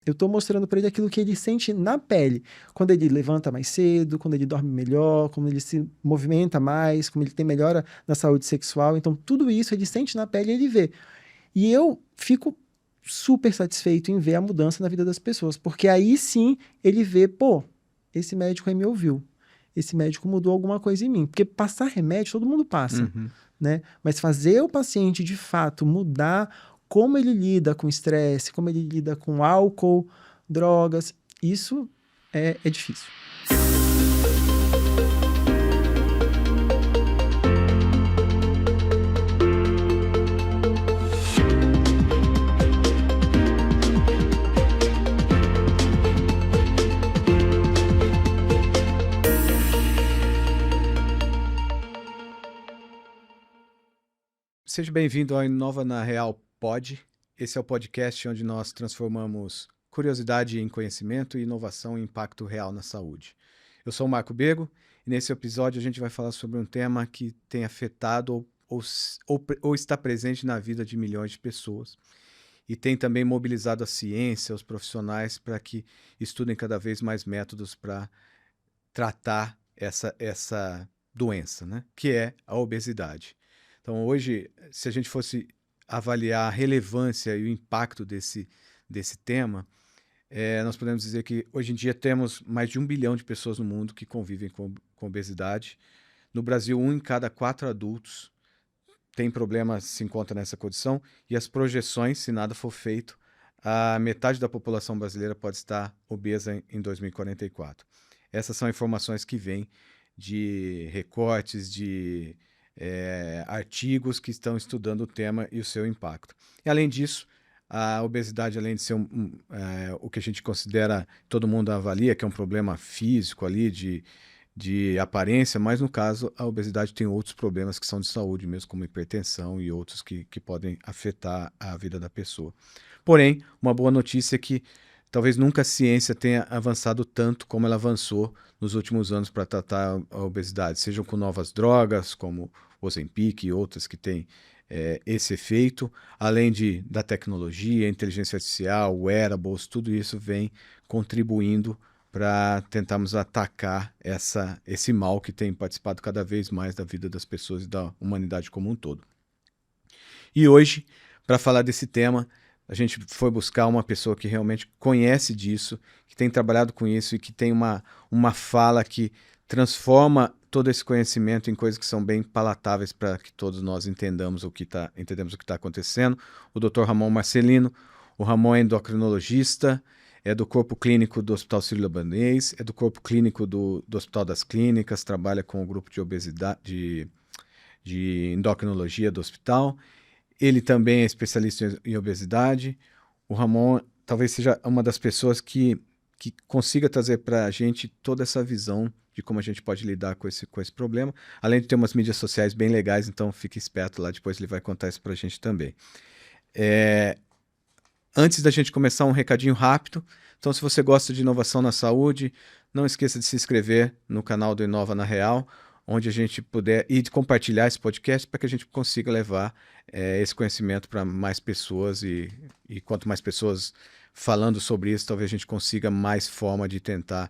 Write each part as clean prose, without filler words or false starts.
Eu estou mostrando para ele aquilo que ele sente na pele. Quando ele levanta mais cedo, quando ele dorme melhor, quando ele se movimenta mais, como ele tem melhora na saúde sexual. Então, tudo isso ele sente na pele e ele vê. E eu fico super satisfeito em ver a mudança na vida das pessoas, porque aí sim ele vê, pô, esse médico aí me ouviu. Esse médico mudou alguma coisa em mim. Porque passar remédio, todo mundo passa, Uhum. né? Mas fazer o paciente, de fato, mudar como ele lida com estresse, como ele lida com álcool, drogas, isso é difícil. Seja bem-vindo ao Inova na Real Pod. Esse é o podcast onde nós transformamos curiosidade em conhecimento e inovação em impacto real na saúde. Eu sou o Marco Bego e nesse episódio a gente vai falar sobre um tema que tem afetado ou está presente na vida de milhões de pessoas e tem também mobilizado a ciência, os profissionais para que estudem cada vez mais métodos para tratar essa doença, né? Que é a obesidade. Então, hoje, se a gente fosse avaliar a relevância e o impacto desse tema, nós podemos dizer que hoje em dia temos mais de 1 bilhão de pessoas no mundo que convivem com obesidade. No Brasil, 1 em cada 4 adultos tem problema, se encontra nessa condição, e as projeções, se nada for feito, a metade da população brasileira pode estar obesa em 2044. Essas são informações que vêm de recortes, de artigos que estão estudando o tema e o seu impacto. E, além disso, a obesidade, além de ser o que a gente considera, todo mundo avalia, que é um problema físico ali, de aparência, mas no caso a obesidade tem outros problemas que são de saúde mesmo, como hipertensão e outros que podem afetar a vida da pessoa. Porém, uma boa notícia é que talvez nunca a ciência tenha avançado tanto como ela avançou nos últimos anos para tratar a obesidade, sejam com novas drogas, como o Ozempic e outras que têm esse efeito, além da tecnologia, inteligência artificial, wearables, tudo isso vem contribuindo para tentarmos atacar esse mal que tem participado cada vez mais da vida das pessoas e da humanidade como um todo. E hoje, para falar desse tema, a gente foi buscar uma pessoa que realmente conhece disso, que tem trabalhado com isso e que tem uma fala que transforma todo esse conhecimento em coisas que são bem palatáveis para que todos nós entendamos o que está acontecendo. O Dr. Ramon Marcelino. O Ramon é endocrinologista, é do corpo clínico do Hospital Sírio-Libanês, é do corpo clínico do Hospital das Clínicas, trabalha com o grupo de obesidade, de endocrinologia do hospital. Ele também é especialista em obesidade. O Ramon talvez seja uma das pessoas que consiga trazer para a gente toda essa visão de como a gente pode lidar com esse problema, além de ter umas mídias sociais bem legais, então fique esperto lá, depois ele vai contar isso para a gente também. Antes da gente começar, um recadinho rápido. Então, se você gosta de inovação na saúde, não esqueça de se inscrever no canal do Inova na Real, onde a gente puder, e de compartilhar esse podcast para que a gente consiga levar esse conhecimento para mais pessoas e quanto mais pessoas falando sobre isso, talvez a gente consiga mais forma de tentar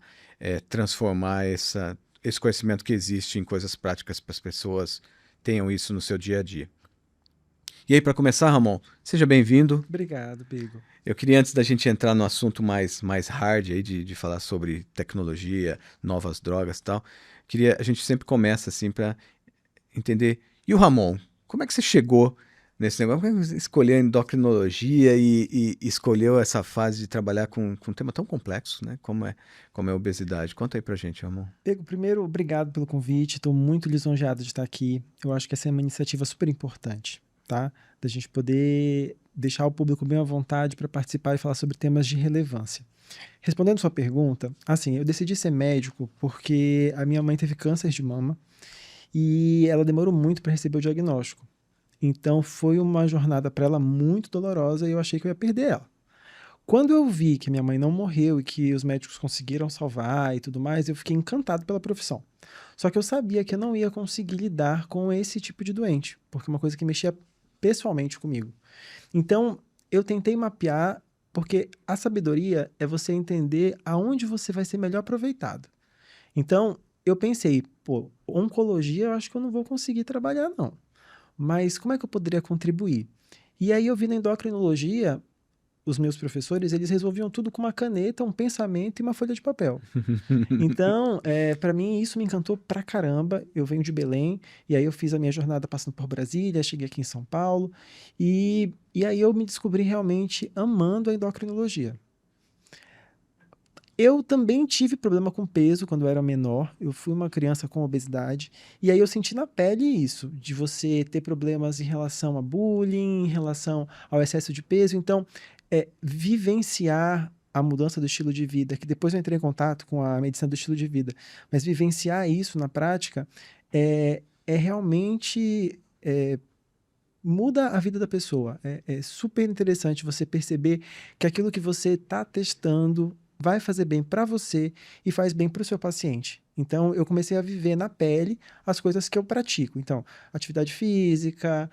transformar esse conhecimento que existe em coisas práticas para as pessoas tenham isso no seu dia a dia. E aí, para começar, Ramon, seja bem-vindo. Obrigado, Bego. Eu queria, antes da gente entrar no assunto mais hard aí, de falar sobre tecnologia, novas drogas e tal, a gente sempre começa assim para entender. E o Ramon, como é que você chegou nesse negócio? Como é que você escolheu a endocrinologia e escolheu essa fase de trabalhar com um tema tão complexo, né? Como é a obesidade? Conta aí pra gente, Ramon. Bego, primeiro, obrigado pelo convite. Estou muito lisonjeado de estar aqui. Eu acho que essa é uma iniciativa super importante, tá? Da gente poder deixar o público bem à vontade para participar e falar sobre temas de relevância. Respondendo sua pergunta, assim, eu decidi ser médico porque a minha mãe teve câncer de mama e ela demorou muito para receber o diagnóstico. Então foi uma jornada para ela muito dolorosa e eu achei que eu ia perder ela. Quando eu vi que minha mãe não morreu e que os médicos conseguiram salvar e tudo mais, eu fiquei encantado pela profissão. Só que eu sabia que eu não ia conseguir lidar com esse tipo de doente, porque é uma coisa que mexia pessoalmente comigo. Então, eu tentei mapear Porque a sabedoria é você entender aonde você vai ser melhor aproveitado. Então, eu pensei, pô, oncologia eu acho que eu não vou conseguir trabalhar, não. Mas como é que eu poderia contribuir? E aí eu vi na endocrinologia, os meus professores, eles resolviam tudo com uma caneta, um pensamento e uma folha de papel. Então, para mim, isso me encantou pra caramba. Eu venho de Belém, e aí eu fiz a minha jornada passando por Brasília, cheguei aqui em São Paulo, e aí eu me descobri realmente amando a endocrinologia. Eu também tive problema com peso quando eu era menor. Eu fui uma criança com obesidade. E aí eu senti na pele isso, de você ter problemas em relação a bullying, em relação ao excesso de peso. Então, vivenciar a mudança do estilo de vida, que depois eu entrei em contato com a medicina do estilo de vida, mas vivenciar isso na prática é realmente muda a vida da pessoa. É super interessante você perceber que aquilo que você está testando vai fazer bem para você e faz bem para o seu paciente. Então, eu comecei a viver na pele as coisas que eu pratico. Então, atividade física,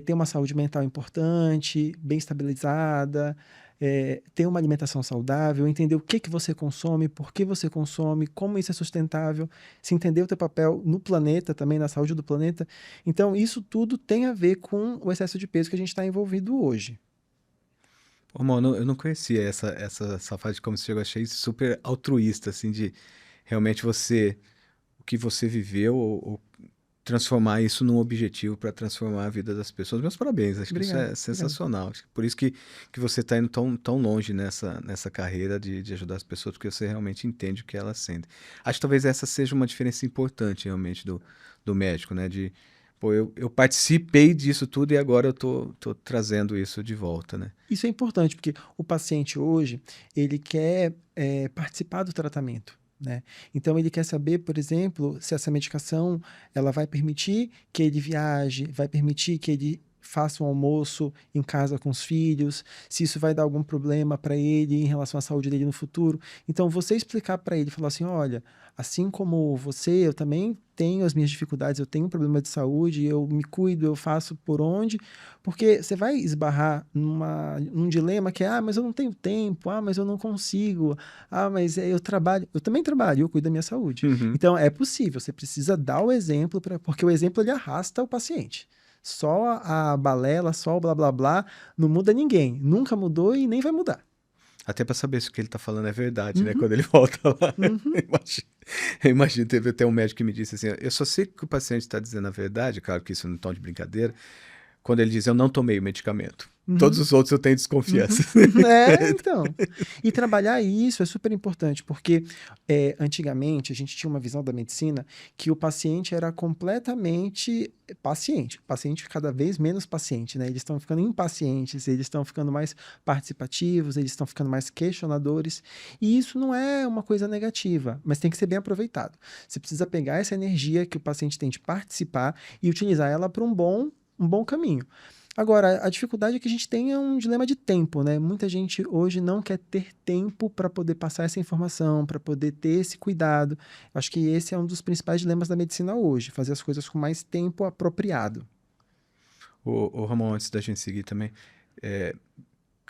ter uma saúde mental importante, bem estabilizada, ter uma alimentação saudável, entender o que você consome, por que você consome, como isso é sustentável, se entender o teu papel no planeta também, na saúde do planeta. Então, isso tudo tem a ver com o excesso de peso que a gente está envolvido hoje. Pô, mano, eu não conhecia essa fase de como você chegou. Eu achei super altruísta, assim, de realmente o que você viveu, ou transformar isso num objetivo para transformar a vida das pessoas. Meus parabéns, acho que isso Obrigado, é obrigado. sensacional. Acho que por isso que você está indo tão longe nessa carreira de ajudar as pessoas, porque você realmente entende o que elas sentem. Acho que talvez essa seja uma diferença importante realmente do médico, né? Pô, eu participei disso tudo e agora eu tô trazendo isso de volta, né? Isso é importante, porque o paciente hoje, ele quer participar do tratamento, né? Então, ele quer saber, por exemplo, se essa medicação ela vai permitir que ele viaje, vai permitir que ele faça um almoço em casa com os filhos, se isso vai dar algum problema para ele em relação à saúde dele no futuro. Então, você explicar para ele, falar assim, olha, assim como você, eu também tenho as minhas dificuldades, eu tenho um problema de saúde, eu me cuido, eu faço por onde, porque você vai esbarrar num dilema que é, mas eu não tenho tempo, mas eu não consigo, mas eu trabalho. Eu também trabalho, eu cuido da minha saúde. Uhum. Então, é possível, você precisa dar o exemplo, porque o exemplo ele arrasta o paciente. Só a balela, só o blá blá blá, não muda ninguém. Nunca mudou e nem vai mudar. Até para saber se o que ele tá falando é verdade, né? Uhum, Quando ele volta lá. uhum, Eu imagino, teve até um médico que me disse assim, eu só sei que o paciente está dizendo a verdade, claro que isso não é um tom de brincadeira, quando ele diz, eu não tomei o medicamento. Todos uhum. os outros eu tenho Uhum. desconfiança. Então. E trabalhar isso é super importante, porque antigamente a gente tinha uma visão da medicina que o paciente era completamente paciente, o paciente cada vez menos paciente, né? Eles estão ficando impacientes, eles estão ficando mais participativos, eles estão ficando mais questionadores, e isso não é uma coisa negativa, mas tem que ser bem aproveitado. Você precisa pegar essa energia que o paciente tem de participar e utilizar ela para um bom caminho. Agora, a dificuldade é que a gente tem um dilema de tempo, né? Muita gente hoje não quer ter tempo para poder passar essa informação, para poder ter esse cuidado. Acho que esse é um dos principais dilemas da medicina hoje, fazer as coisas com mais tempo apropriado. Ô, Ramon, antes da gente seguir também, é,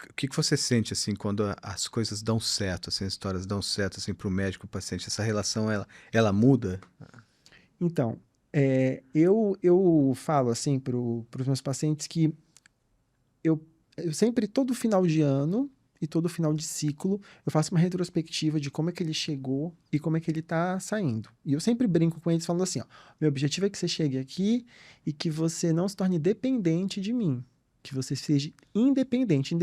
o que você sente, assim, quando as coisas dão certo, assim, as histórias dão certo, assim, pro médico e pro paciente? Essa relação, ela muda? Então, eu falo assim para os meus pacientes que eu, eu sempre, todo final de ano e todo final de ciclo, eu faço uma retrospectiva de como é que ele chegou e como é que ele está saindo. E eu sempre brinco com eles falando assim, ó, meu objetivo é que você chegue aqui e que você não se torne dependente de mim. Que você seja independente.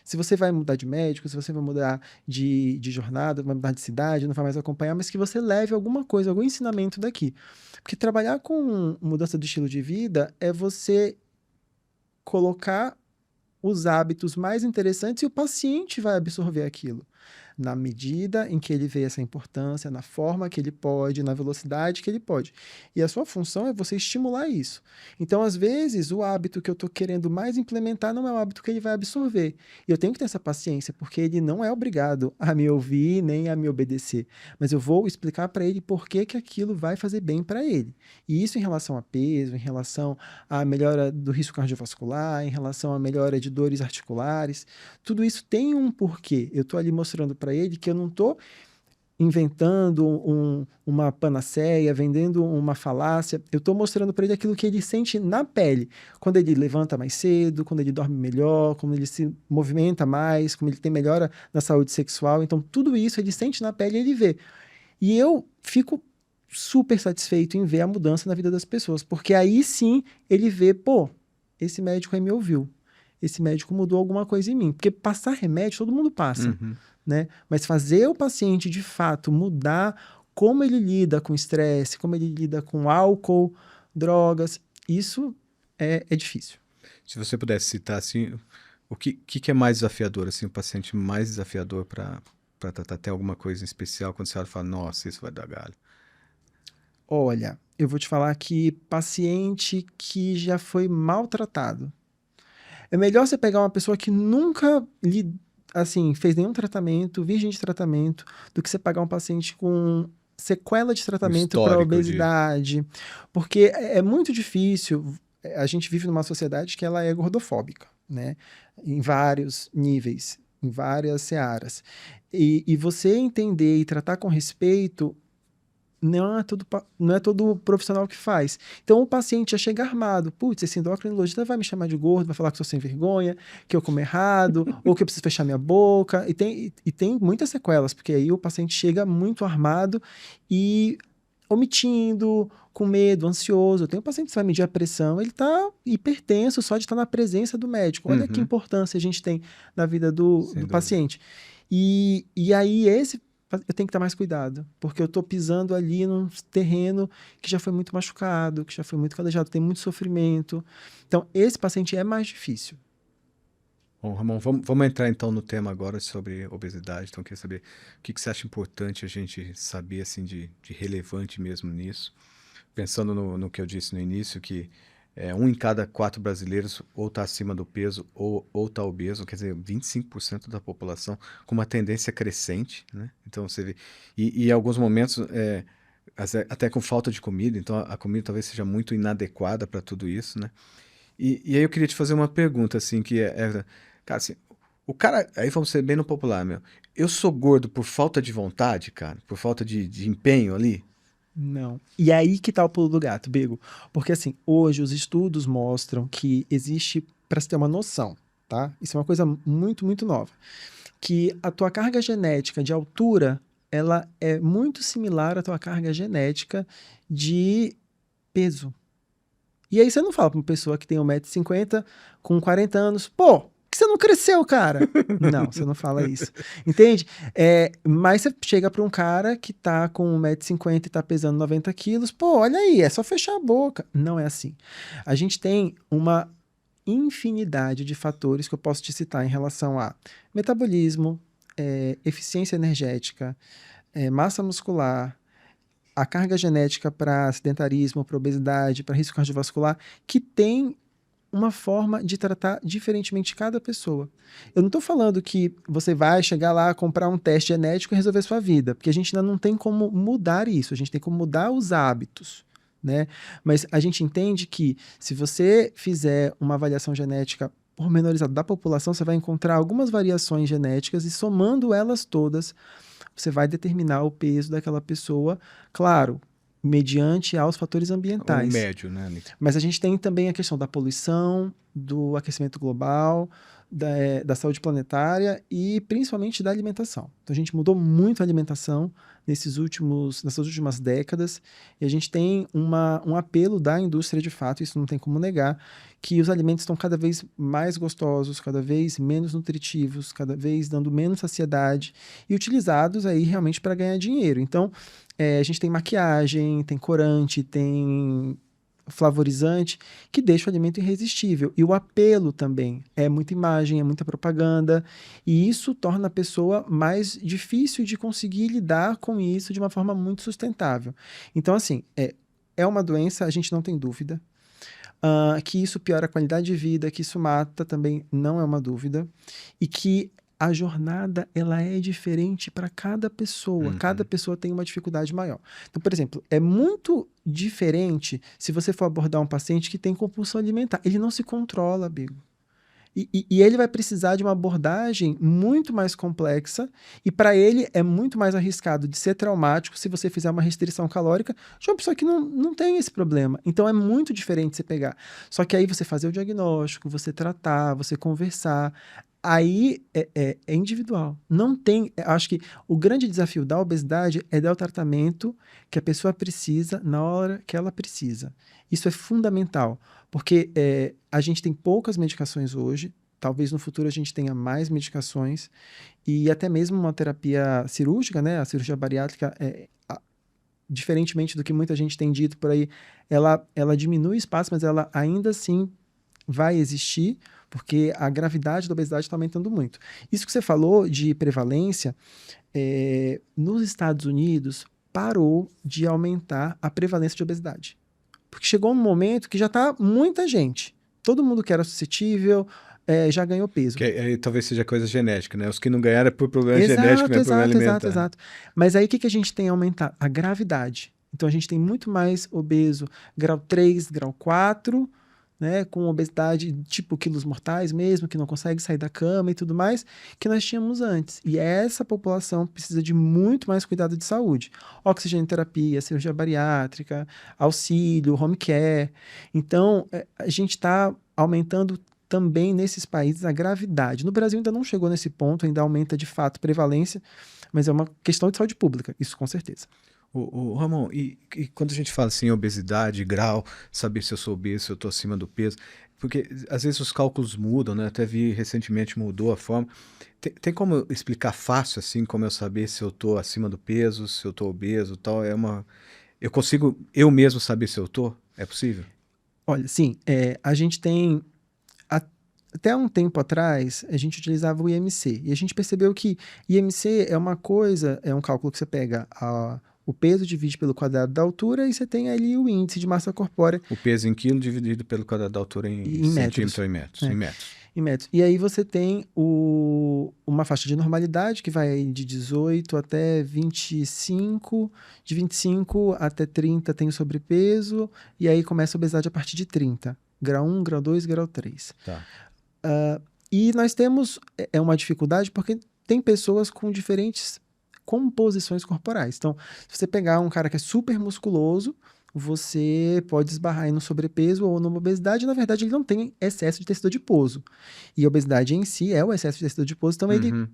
Se você vai mudar de médico, se você vai mudar de jornada, vai mudar de cidade, não vai mais acompanhar, mas que você leve alguma coisa, algum ensinamento daqui. Porque trabalhar com mudança de estilo de vida é você colocar os hábitos mais interessantes e o paciente vai absorver aquilo. na medida em que ele vê essa importância, na forma que ele pode, na velocidade que ele pode. E a sua função é você estimular isso. Então, às vezes, o hábito que eu estou querendo mais implementar não é o hábito que ele vai absorver. E eu tenho que ter essa paciência, porque ele não é obrigado a me ouvir nem a me obedecer. Mas eu vou explicar para ele por que que aquilo vai fazer bem para ele. E isso em relação a peso, em relação à melhora do risco cardiovascular, em relação à melhora de dores articulares, tudo isso tem um porquê. Eu estou ali mostrando para ele que eu não estou inventando uma panaceia, vendendo uma falácia. Eu estou mostrando para ele aquilo que ele sente na pele. Quando ele levanta mais cedo, quando ele dorme melhor, quando ele se movimenta mais, como ele tem melhora na saúde sexual. Então, tudo isso ele sente na pele e ele vê. E eu fico super satisfeito em ver a mudança na vida das pessoas, porque aí sim ele vê, pô, esse médico aí me ouviu. Esse médico mudou alguma coisa em mim. Porque passar remédio, todo mundo passa, né? Mas fazer o paciente, de fato, mudar como ele lida com estresse, como ele lida com álcool, drogas, isso é difícil. Se você pudesse citar, assim, o que é mais desafiador, assim, o paciente mais desafiador para tratar? Tem alguma coisa em especial quando você olha e fala, nossa, isso vai dar galho? Olha, eu vou te falar que paciente que já foi maltratado. É melhor você pegar uma pessoa que nunca assim, fez nenhum tratamento, virgem de tratamento, do que você pagar um paciente com sequela de tratamento para obesidade. Porque é muito difícil. A gente vive numa sociedade que ela é gordofóbica, né? Em vários níveis, em várias searas. E você entender e tratar com respeito não é todo profissional que faz. Então, o paciente já chega armado. Putz, esse endocrinologista vai me chamar de gordo, vai falar que eu sou sem vergonha, que eu como errado, ou que eu preciso fechar minha boca. E tem muitas sequelas, porque aí o paciente chega muito armado e omitindo, com medo, ansioso. Tem um paciente que vai medir a pressão, ele está hipertenso só de estar na presença do médico. Olha que importância a gente tem na vida do paciente. E aí, eu tenho que ter mais cuidado, porque eu estou pisando ali num terreno que já foi muito machucado, que já foi muito calejado, tem muito sofrimento. Então, esse paciente é mais difícil. Bom, Ramon, vamos entrar então no tema agora sobre obesidade. Então, eu queria saber o que você acha importante a gente saber, assim, de relevante mesmo nisso. Pensando no que eu disse no início, que 1 em cada 4 brasileiros ou está acima do peso ou está obeso, quer dizer, 25% da população com uma tendência crescente, né? Então você vê, e em alguns momentos até com falta de comida, então a comida talvez seja muito inadequada para tudo isso, né? E aí eu queria te fazer uma pergunta, assim, cara, assim, o cara, aí vamos ser bem no popular, meu, eu sou gordo por falta de vontade, cara, por falta de empenho ali? Não. E aí que tá o pulo do gato, Bego. Porque assim, hoje os estudos mostram que existe, para você ter uma noção, tá? Isso é uma coisa muito, muito nova. Que a tua carga genética de altura, ela é muito similar à tua carga genética de peso. E aí você não fala para uma pessoa que tem 1,50 m com 40 anos, pô, que você não cresceu, cara? Não, você não fala isso. Entende? Mas você chega para um cara que tá com 1,50 m e tá pesando 90 quilos, pô, olha aí, é só fechar a boca. Não é assim. A gente tem uma infinidade de fatores que eu posso te citar em relação a metabolismo, eficiência energética, massa muscular, a carga genética para sedentarismo, para obesidade, para risco cardiovascular, que tem uma forma de tratar diferentemente cada pessoa. Eu não estou falando que você vai chegar lá, comprar um teste genético e resolver sua vida, porque a gente ainda não tem como mudar isso, a gente tem como mudar os hábitos, né? Mas a gente entende que se você fizer uma avaliação genética pormenorizada da população, você vai encontrar algumas variações genéticas e somando elas todas, você vai determinar o peso daquela pessoa, claro, mediante aos fatores ambientais. O médio, né, Nick? Mas a gente tem também a questão da poluição, do aquecimento global, da saúde planetária e principalmente da alimentação. Então a gente mudou muito a alimentação nessas últimas décadas e a gente tem um apelo da indústria de fato, isso não tem como negar, que os alimentos estão cada vez mais gostosos, cada vez menos nutritivos, cada vez dando menos saciedade e utilizados aí realmente para ganhar dinheiro. Então a gente tem maquiagem, tem corante, tem flavorizante, que deixa o alimento irresistível. E o apelo também. É muita imagem, é muita propaganda, e isso torna a pessoa mais difícil de conseguir lidar com isso de uma forma muito sustentável. Então, assim, é uma doença, a gente não tem dúvida. Que isso piora a qualidade de vida, que isso mata também não é uma dúvida, e que a jornada ela é diferente para cada pessoa. Cada pessoa tem uma dificuldade maior. Então, por exemplo, é muito diferente se você for abordar um paciente que tem compulsão alimentar. Ele não se controla, Bigo. E ele vai precisar de uma abordagem muito mais complexa, e para ele é muito mais arriscado de ser traumático se você fizer uma restrição calórica de uma pessoa que não tem esse problema. Então é muito diferente você pegar. Só que aí você fazer o diagnóstico, você tratar, você conversar, aí é individual. Não tem. Acho que o grande desafio da obesidade é dar o tratamento que a pessoa precisa na hora que ela precisa. Isso é fundamental. Porque a gente tem poucas medicações hoje, talvez no futuro a gente tenha mais medicações, e até mesmo uma terapia cirúrgica, né? A cirurgia bariátrica, diferentemente do que muita gente tem dito por aí, ela diminui o espaço, mas ela ainda assim vai existir, porque a gravidade da obesidade está aumentando muito. Isso que você falou de prevalência, nos Estados Unidos parou de aumentar a prevalência de obesidade. Porque chegou um momento que já está muita gente. Todo mundo que era suscetível já ganhou peso. Que aí talvez seja coisa genética, né? Os que não ganharam é por problema genético, não é por problema alimentar. Exato. Mas aí o que a gente tem aumentado? A gravidade. Então a gente tem muito mais obeso grau 3, grau 4, né, com obesidade tipo quilos mortais mesmo, que não consegue sair da cama e tudo mais, que nós tínhamos antes. E essa população precisa de muito mais cuidado de saúde. Oxigenoterapia, cirurgia bariátrica, auxílio, home care. Então, a gente está aumentando também nesses países a gravidade. No Brasil ainda não chegou nesse ponto, ainda aumenta de fato a prevalência, mas é uma questão de saúde pública, isso com certeza. Ramon, e quando a gente fala assim, obesidade, grau, saber se eu sou obeso, se eu estou acima do peso, porque às vezes os cálculos mudam, né? Até vi recentemente mudou a forma. Tem como eu explicar fácil assim, como eu saber se eu estou acima do peso, se eu estou obeso, tal? Eu consigo eu mesmo saber se eu estou? É possível? Olha, sim, a gente tem até um tempo atrás, a gente utilizava o IMC. E a gente percebeu que IMC é uma coisa, é um cálculo que você pega o peso divide pelo quadrado da altura e você tem ali o índice de massa corpórea. O peso em quilo dividido pelo quadrado da altura em centímetros ou em metros. Em metros. E aí você tem uma faixa de normalidade que vai de 18 até 25, de 25 até 30 tem o sobrepeso, e aí começa a obesidade a partir de 30. Grau 1, grau 2, grau 3. Tá. E nós temos uma dificuldade porque tem pessoas com diferentes composições corporais. Então, se você pegar um cara que é super musculoso, você pode esbarrar aí no sobrepeso ou numa obesidade, e na verdade ele não tem excesso de tecido adiposo. E a obesidade em si é o excesso de tecido adiposo, então ele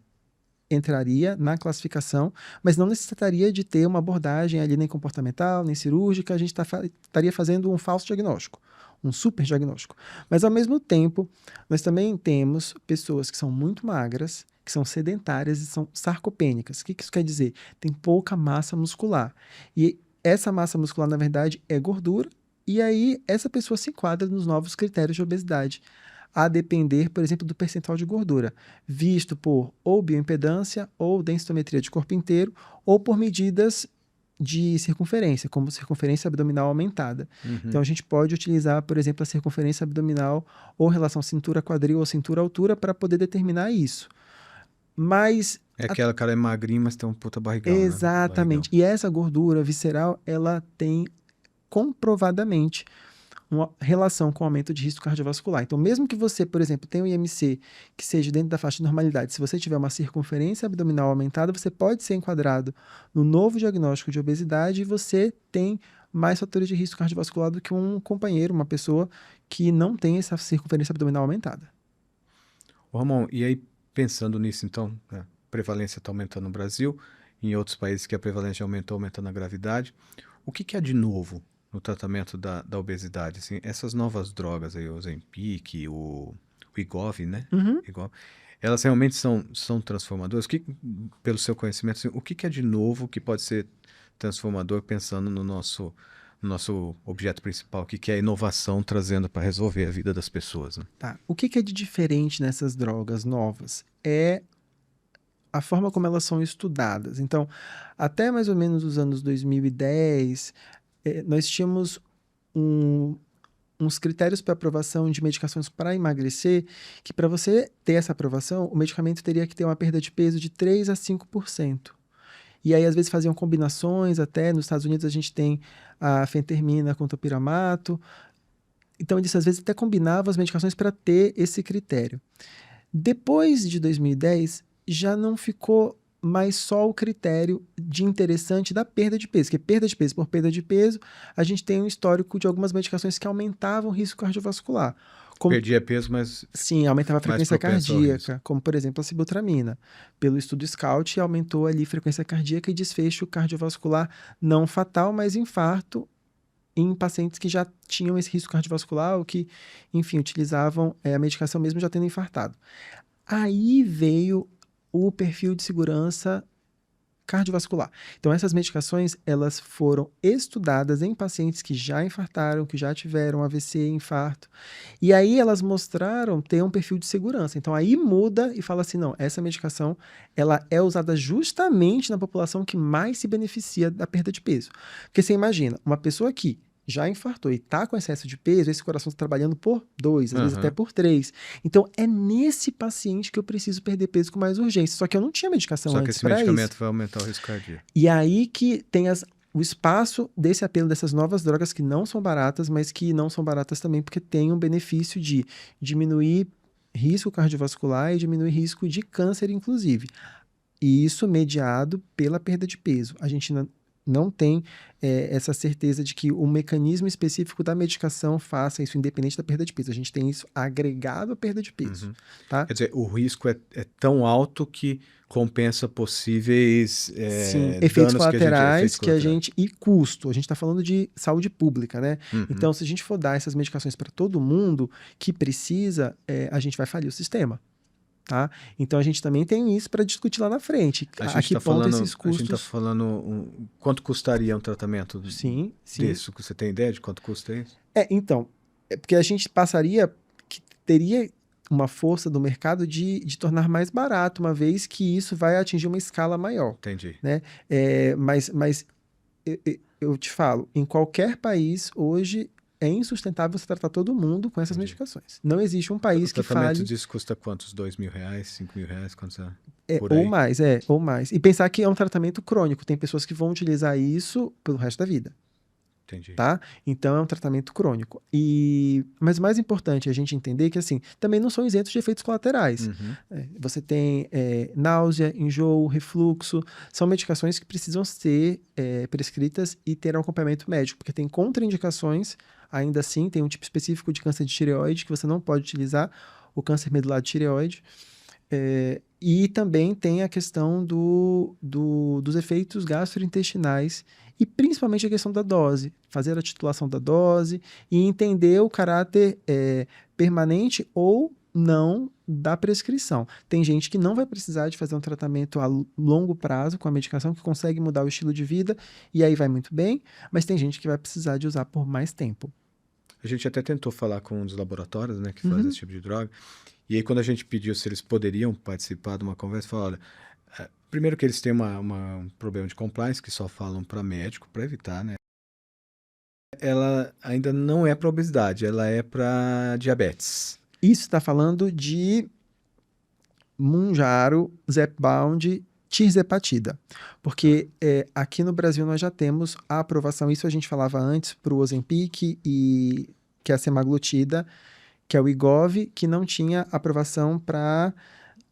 entraria na classificação, mas não necessitaria de ter uma abordagem ali nem comportamental, nem cirúrgica, a gente estaria fazendo um falso diagnóstico, um super diagnóstico. Mas ao mesmo tempo, nós também temos pessoas que são muito magras, que são sedentárias e são sarcopênicas. O que isso quer dizer? Tem pouca massa muscular. E essa massa muscular, na verdade, é gordura, e aí essa pessoa se enquadra nos novos critérios de obesidade, a depender, por exemplo, do percentual de gordura, visto por ou bioimpedância, ou densitometria de corpo inteiro, ou por medidas de circunferência, como circunferência abdominal aumentada. Então, a gente pode utilizar, por exemplo, a circunferência abdominal ou relação cintura-quadril ou cintura-altura para poder determinar isso. Mas é aquela cara é magrinha, mas tem um puta barrigão, exatamente. Né? E essa gordura visceral, ela tem comprovadamente uma relação com o aumento de risco cardiovascular. Então, mesmo que você, por exemplo, tenha um IMC que seja dentro da faixa de normalidade, se você tiver uma circunferência abdominal aumentada, você pode ser enquadrado no novo diagnóstico de obesidade e você tem mais fatores de risco cardiovascular do que um companheiro, uma pessoa que não tem essa circunferência abdominal aumentada. Ramon, e aí pensando nisso, então, a prevalência está aumentando no Brasil, em outros países que a prevalência aumentou, aumentando a gravidade. O que é de novo no tratamento da obesidade? Assim, essas novas drogas aí, o Ozempic, o Wegovy, né? Elas realmente são transformadoras? Pelo seu conhecimento, assim, o que é de novo que pode ser transformador pensando no nosso objeto principal aqui, que é a inovação trazendo para resolver a vida das pessoas, né? Tá. O que é de diferente nessas drogas novas? É a forma como elas são estudadas. Então, até mais ou menos os anos 2010, nós tínhamos uns critérios para aprovação de medicações para emagrecer, que para você ter essa aprovação, o medicamento teria que ter uma perda de peso de 3 a 5%. E aí, às vezes, faziam combinações, até nos Estados Unidos a gente tem a fentermina com topiramato. Então, eles às vezes até combinavam as medicações para ter esse critério. Depois de 2010, já não ficou mais só o critério de interessante da perda de peso, porque perda de peso por perda de peso, a gente tem um histórico de algumas medicações que aumentavam o risco cardiovascular. Perdia peso, mas sim, aumentava a frequência propenso ao risco. cardíaca, como por exemplo a sibutramina. Pelo estudo SCOUT, aumentou ali frequência cardíaca e desfecho cardiovascular não fatal, mas infarto em pacientes que já tinham esse risco cardiovascular ou que, enfim, utilizavam a medicação mesmo já tendo infartado. Aí veio o perfil de segurança cardiovascular. Então, essas medicações, elas foram estudadas em pacientes que já infartaram, que já tiveram AVC, infarto, e aí elas mostraram ter um perfil de segurança. Então, aí muda e fala assim, não, essa medicação, ela é usada justamente na população que mais se beneficia da perda de peso. Porque você imagina, uma pessoa que já infartou e está com excesso de peso, esse coração está trabalhando por 2, às vezes até por 3. Então, é nesse paciente que eu preciso perder peso com mais urgência. Só que eu não tinha medicação antes para isso. Só que esse medicamento vai aumentar o risco cardíaco. E aí que tem o espaço desse apelo dessas novas drogas que não são baratas, mas que não são baratas também porque tem um benefício de diminuir risco cardiovascular e diminuir risco de câncer, inclusive. E isso mediado pela perda de peso. A gente não tem essa certeza de que o mecanismo específico da medicação faça isso independente da perda de peso. A gente tem isso agregado à perda de peso. Uhum. Tá? Quer dizer, o risco é tão alto que compensa possíveis sim, efeitos colaterais que a gente... E custo. A gente está falando de saúde pública, né? Uhum. Então, se a gente for dar essas medicações para todo mundo que precisa, a gente vai falir o sistema. Tá? Então a gente também tem isso para discutir lá na frente. A gente está falando quanto custaria um tratamento sim. desse? Você tem ideia de quanto custa isso? Então, porque a gente teria uma força do mercado de tornar mais barato, uma vez que isso vai atingir uma escala maior. Entendi. Né? Mas eu te falo, em qualquer país hoje é insustentável você tratar todo mundo com essas medicações. Não existe um país que fale... O tratamento disso custa quantos? R$2.000, R$5.000? Quantos é? Ou mais. E pensar que é um tratamento crônico. Tem pessoas que vão utilizar isso pelo resto da vida. Entendi. Tá? Então é um tratamento crônico. Mas o mais importante é a gente entender que assim, também não são isentos de efeitos colaterais. Uhum. Você tem náusea, enjoo, refluxo. São medicações que precisam ser prescritas e ter um acompanhamento médico, porque tem contraindicações. Ainda assim, tem um tipo específico de câncer de tireoide que você não pode utilizar, o câncer medular de tireoide. E também tem a questão dos efeitos gastrointestinais e principalmente a questão da dose, fazer a titulação da dose e entender o caráter permanente ou não da prescrição. Tem gente que não vai precisar de fazer um tratamento a longo prazo com a medicação, que consegue mudar o estilo de vida e aí vai muito bem, mas tem gente que vai precisar de usar por mais tempo. A gente até tentou falar com um dos laboratórios, né, que faz esse tipo de droga. E aí, quando a gente pediu se eles poderiam participar de uma conversa, falaram, olha, primeiro que eles têm um problema de compliance, que só falam para médico, para evitar, né? Ela ainda não é para obesidade, ela é para diabetes. Isso está falando de Mounjaro, Zepbound, tirzepatida. Porque aqui no Brasil nós já temos a aprovação, isso a gente falava antes, para o Ozempic, que é a semaglutida, que é o Wegovy, que não tinha aprovação para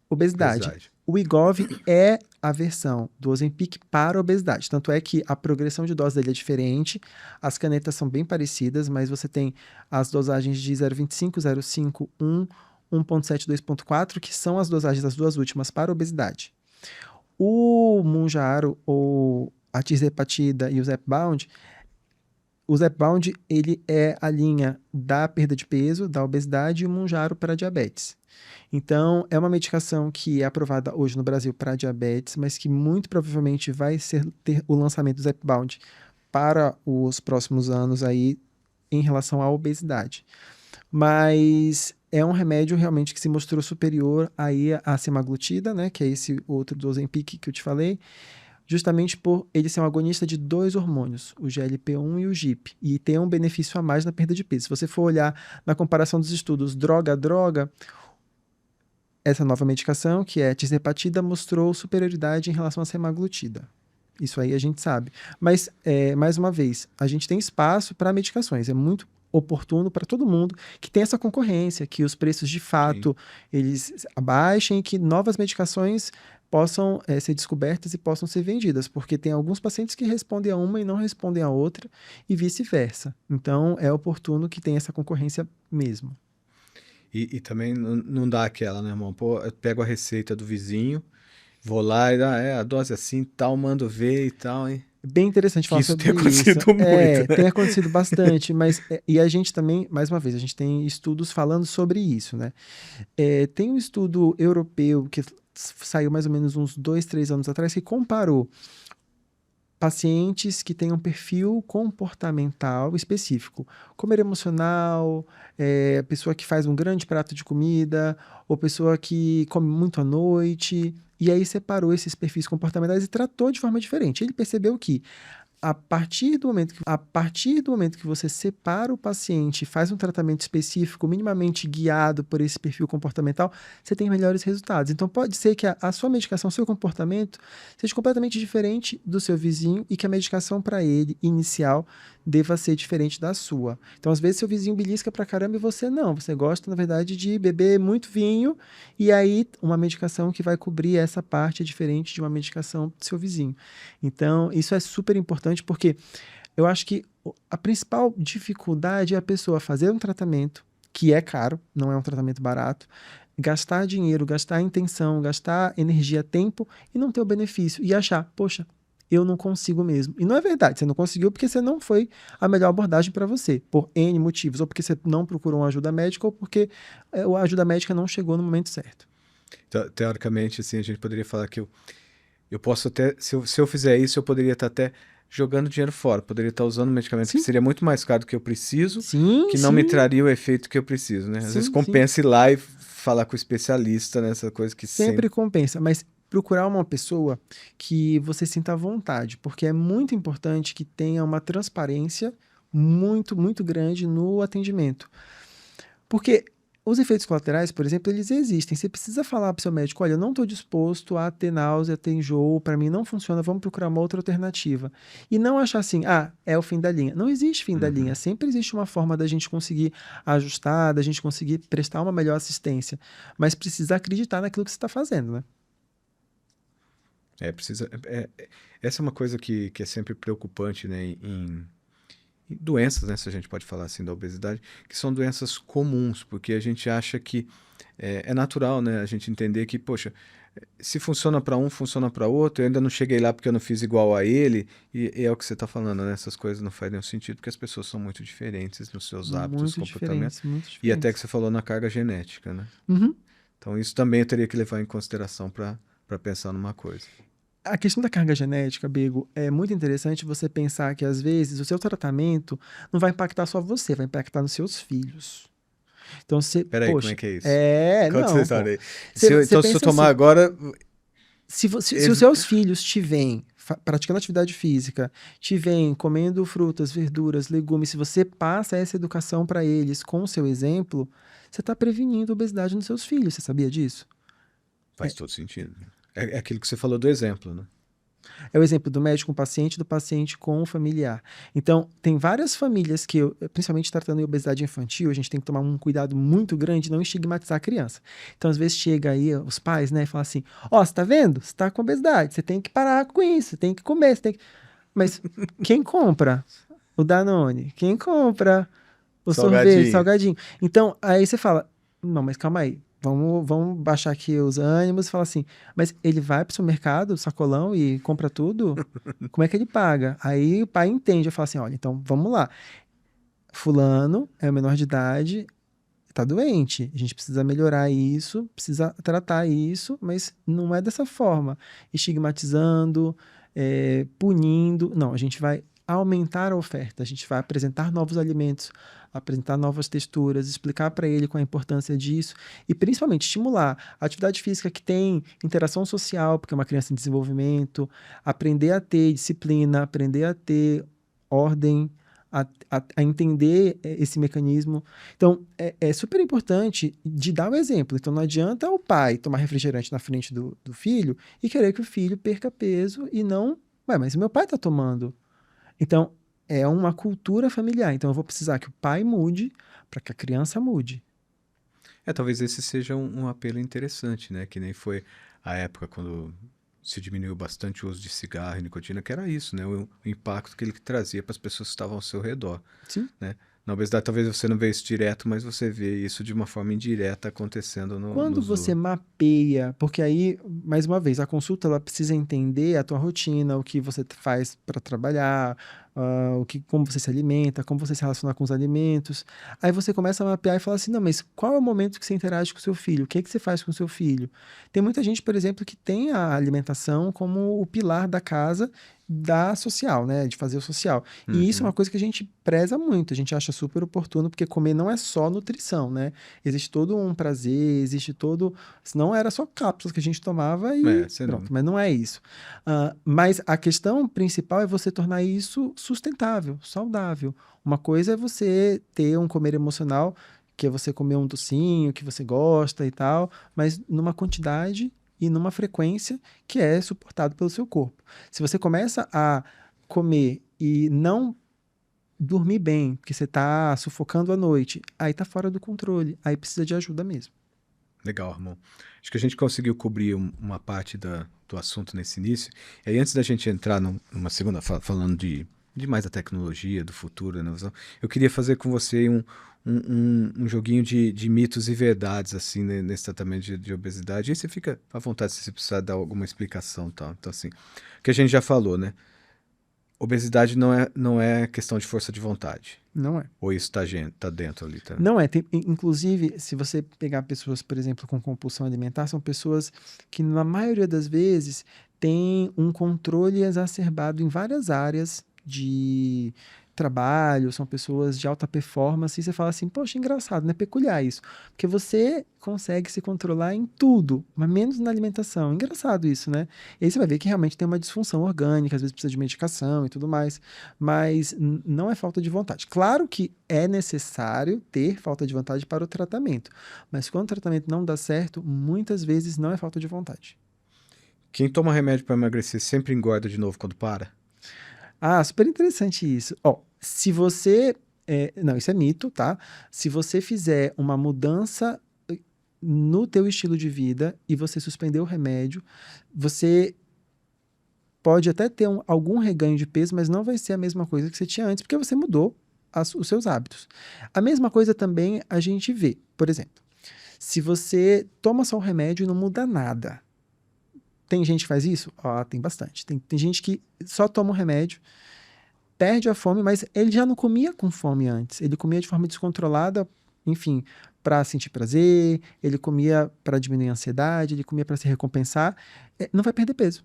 obesidade. O Wegovy é a versão do Ozempic para obesidade. Tanto é que a progressão de dose dele é diferente, as canetas são bem parecidas, mas você tem as dosagens de 0,25, 0,5, 1, 1,7, 2,4, que são as dosagens das duas últimas para obesidade. O Mounjaro, ou a tirzepatida e o Zepbound, ele é a linha da perda de peso, da obesidade, e o Mounjaro para diabetes. Então, é uma medicação que é aprovada hoje no Brasil para diabetes, mas que muito provavelmente vai ter o lançamento do Zepbound para os próximos anos aí em relação à obesidade. Mas é um remédio realmente que se mostrou superior aí à semaglutida, né, que é esse outro do Ozempic que eu te falei, justamente por ele ser um agonista de 2 hormônios, o GLP-1 e o GIP, e tem um benefício a mais na perda de peso. Se você for olhar na comparação dos estudos droga a droga, essa nova medicação, que é tirzepatida, mostrou superioridade em relação à semaglutida. Isso aí a gente sabe. Mas, mais uma vez, a gente tem espaço para medicações. É muito oportuno para todo mundo que tem essa concorrência, que os preços de fato eles abaixem e que novas medicações possam ser descobertas e possam ser vendidas, porque tem alguns pacientes que respondem a uma e não respondem a outra e vice-versa. Então, é oportuno que tenha essa concorrência mesmo. E também não dá aquela, né, irmão? Pô, eu pego a receita do vizinho, vou lá e dá, a dose assim, tal, mando ver e tal, hein? Bem interessante falar isso sobre tem acontecido isso. muito, né? Tem acontecido bastante, mas e a gente também, mais uma vez, a gente tem estudos falando sobre isso, né? Tem um estudo europeu que saiu mais ou menos uns 2, 3 anos atrás que comparou pacientes que têm um perfil comportamental específico, comer emocional, pessoa que faz um grande prato de comida, ou pessoa que come muito à noite, e aí separou esses perfis comportamentais e tratou de forma diferente. Ele percebeu que a partir do momento que você separa o paciente e faz um tratamento específico, minimamente guiado por esse perfil comportamental, você tem melhores resultados. Então, pode ser que a sua medicação, o seu comportamento, seja completamente diferente do seu vizinho e que a medicação para ele, inicial, deva ser diferente da sua. Então, às vezes, seu vizinho belisca pra caramba e você não. Você gosta, na verdade, de beber muito vinho e aí uma medicação que vai cobrir essa parte é diferente de uma medicação do seu vizinho. Então, isso é super importante porque eu acho que a principal dificuldade é a pessoa fazer um tratamento que é caro, não é um tratamento barato, gastar dinheiro, gastar intenção, gastar energia, tempo e não ter o benefício e achar, poxa, eu não consigo mesmo. E não é verdade, você não conseguiu porque você não foi a melhor abordagem para você, por N motivos, ou porque você não procurou uma ajuda médica ou porque a ajuda médica não chegou no momento certo. Teoricamente, assim, a gente poderia falar que eu posso até, se eu fizer isso, eu poderia estar até jogando dinheiro fora, poderia estar usando um medicamento que seria muito mais caro do que eu preciso, que não me traria o efeito que eu preciso, né? Às vezes compensa ir lá e falar com o especialista nessa coisa que sempre compensa, mas procurar uma pessoa que você sinta à vontade, porque é muito importante que tenha uma transparência muito, muito grande no atendimento. Porque os efeitos colaterais, por exemplo, eles existem. Você precisa falar para o seu médico, olha, eu não estou disposto a ter náusea, ter enjoo, para mim não funciona, vamos procurar uma outra alternativa. E não achar assim, é o fim da linha. Não existe fim da linha, sempre existe uma forma da gente conseguir ajustar, da gente conseguir prestar uma melhor assistência, mas precisa acreditar naquilo que você está fazendo, né? Essa é uma coisa que é sempre preocupante, né, em doenças, né, se a gente pode falar assim, da obesidade, que são doenças comuns, porque a gente acha que é natural, né, a gente entender que, poxa, se funciona para um, funciona para outro, eu ainda não cheguei lá porque eu não fiz igual a ele, e é o que você está falando, né, essas coisas não fazem nenhum sentido, porque as pessoas são muito diferentes nos seus hábitos, comportamentos, muito diferentes. e até que você falou na carga genética, né? Então isso também eu teria que levar em consideração para pensar numa coisa. A questão da carga genética, Bego, é muito interessante você pensar que, às vezes, o seu tratamento não vai impactar só você, vai impactar nos seus filhos. Então, você... Peraí, como é que é isso? Conta essa história aí. Se eu tomar assim, agora... Se os seus filhos te veem praticando atividade física, te veem comendo frutas, verduras, legumes, se você passa essa educação para eles com o seu exemplo, você está prevenindo a obesidade nos seus filhos. Você sabia disso? Faz todo sentido. É aquilo que você falou do exemplo, né? É o exemplo do médico com o paciente, do paciente com o familiar. Então, tem várias famílias que, principalmente tratando de obesidade infantil, a gente tem que tomar um cuidado muito grande de não estigmatizar a criança. Então, às vezes, chega aí os pais, né, e falam assim, você tá vendo? Você tá com obesidade, você tem que parar com isso, você tem que comer, você tem que... Mas quem compra o Danone? Quem compra o sorvete, salgadinho? Então, aí você fala, não, mas calma aí. Vamos baixar aqui os ânimos e falar assim, mas ele vai pro supermercado, sacolão, e compra tudo? Como é que ele paga? Aí o pai entende, eu falo assim, olha, então vamos lá. Fulano é o menor de idade, tá doente, a gente precisa melhorar isso, precisa tratar isso, mas não é dessa forma, estigmatizando, punindo, não, a gente vai aumentar a oferta, a gente vai apresentar novos alimentos, apresentar novas texturas, explicar para ele qual a importância disso e principalmente estimular a atividade física que tem interação social, porque é uma criança em desenvolvimento, aprender a ter disciplina, aprender a ter ordem, a entender esse mecanismo. Então, é super importante de dar o exemplo. Então, não adianta o pai tomar refrigerante na frente do filho e querer que o filho perca peso e não... Ué, mas meu pai está tomando. Então, é uma cultura familiar. Então, eu vou precisar que o pai mude para que a criança mude. Talvez esse seja um apelo interessante, né? Que nem foi a época quando se diminuiu bastante o uso de cigarro e nicotina, que era isso, né? O impacto que ele trazia para as pessoas que estavam ao seu redor, Sim. né? Na obesidade, talvez você não vê isso direto, mas você vê isso de uma forma indireta acontecendo Quando nos você mapeia, porque aí, mais uma vez, a consulta ela precisa entender a tua rotina, o que você faz para trabalhar, como você se alimenta, como você se relaciona com os alimentos. Aí você começa a mapear e fala assim, não, mas qual é o momento que você interage com o seu filho? O que é que você faz com o seu filho? Tem muita gente, por exemplo, que tem a alimentação como o pilar da casa da social, né? De fazer o social. E isso é uma Uhum. coisa que a gente preza muito, a gente acha super oportuno, porque comer não é só nutrição, né? Existe todo um prazer, existe todo. Senão era só cápsulas que a gente tomava e Sem pronto, dúvida. mas não é isso. Mas a questão principal é você tornar isso sustentável, saudável. Uma coisa é você ter um comer emocional, que é você comer um docinho que você gosta e tal, mas numa quantidade e numa frequência que é suportado pelo seu corpo. Se você começa a comer e não dormir bem, porque você está sufocando à noite, aí está fora do controle, aí precisa de ajuda mesmo. Legal, Ramon. Acho que a gente conseguiu cobrir uma parte do assunto nesse início. E aí, antes da gente entrar numa segunda, falando de mais da tecnologia, do futuro, da inovação, eu queria fazer com você um joguinho de mitos e verdades, assim, né, nesse tratamento de obesidade. E aí você fica à vontade se você precisar dar alguma explicação e tal. Então, assim, o que a gente já falou, né? Obesidade não é questão de força de vontade. Não é. Ou isso tá dentro ali, tá? Não é. Inclusive, se você pegar pessoas, por exemplo, com compulsão alimentar, são pessoas que, na maioria das vezes, têm um controle exacerbado em várias áreas de trabalho, são pessoas de alta performance, e você fala assim, poxa, engraçado, né? Peculiar isso. Porque você consegue se controlar em tudo, mas menos na alimentação. Engraçado isso, né? E aí você vai ver que realmente tem uma disfunção orgânica, às vezes precisa de medicação e tudo mais, mas não é falta de vontade. Claro que é necessário ter falta de vontade para o tratamento, mas quando o tratamento não dá certo, muitas vezes não é falta de vontade. Quem toma remédio para emagrecer sempre engorda de novo quando para? Super interessante isso. Ó, se você... não, isso é mito, tá? Se você fizer uma mudança no teu estilo de vida e você suspender o remédio, você pode até ter algum reganho de peso, mas não vai ser a mesma coisa que você tinha antes, porque você mudou os seus hábitos. A mesma coisa também a gente vê, por exemplo, se você toma só o remédio e não muda nada. Tem gente que faz isso? Tem bastante. Tem gente que só toma o remédio, perde a fome, mas ele já não comia com fome antes. Ele comia de forma descontrolada, enfim, para sentir prazer, ele comia para diminuir a ansiedade, ele comia para se recompensar. Não vai perder peso.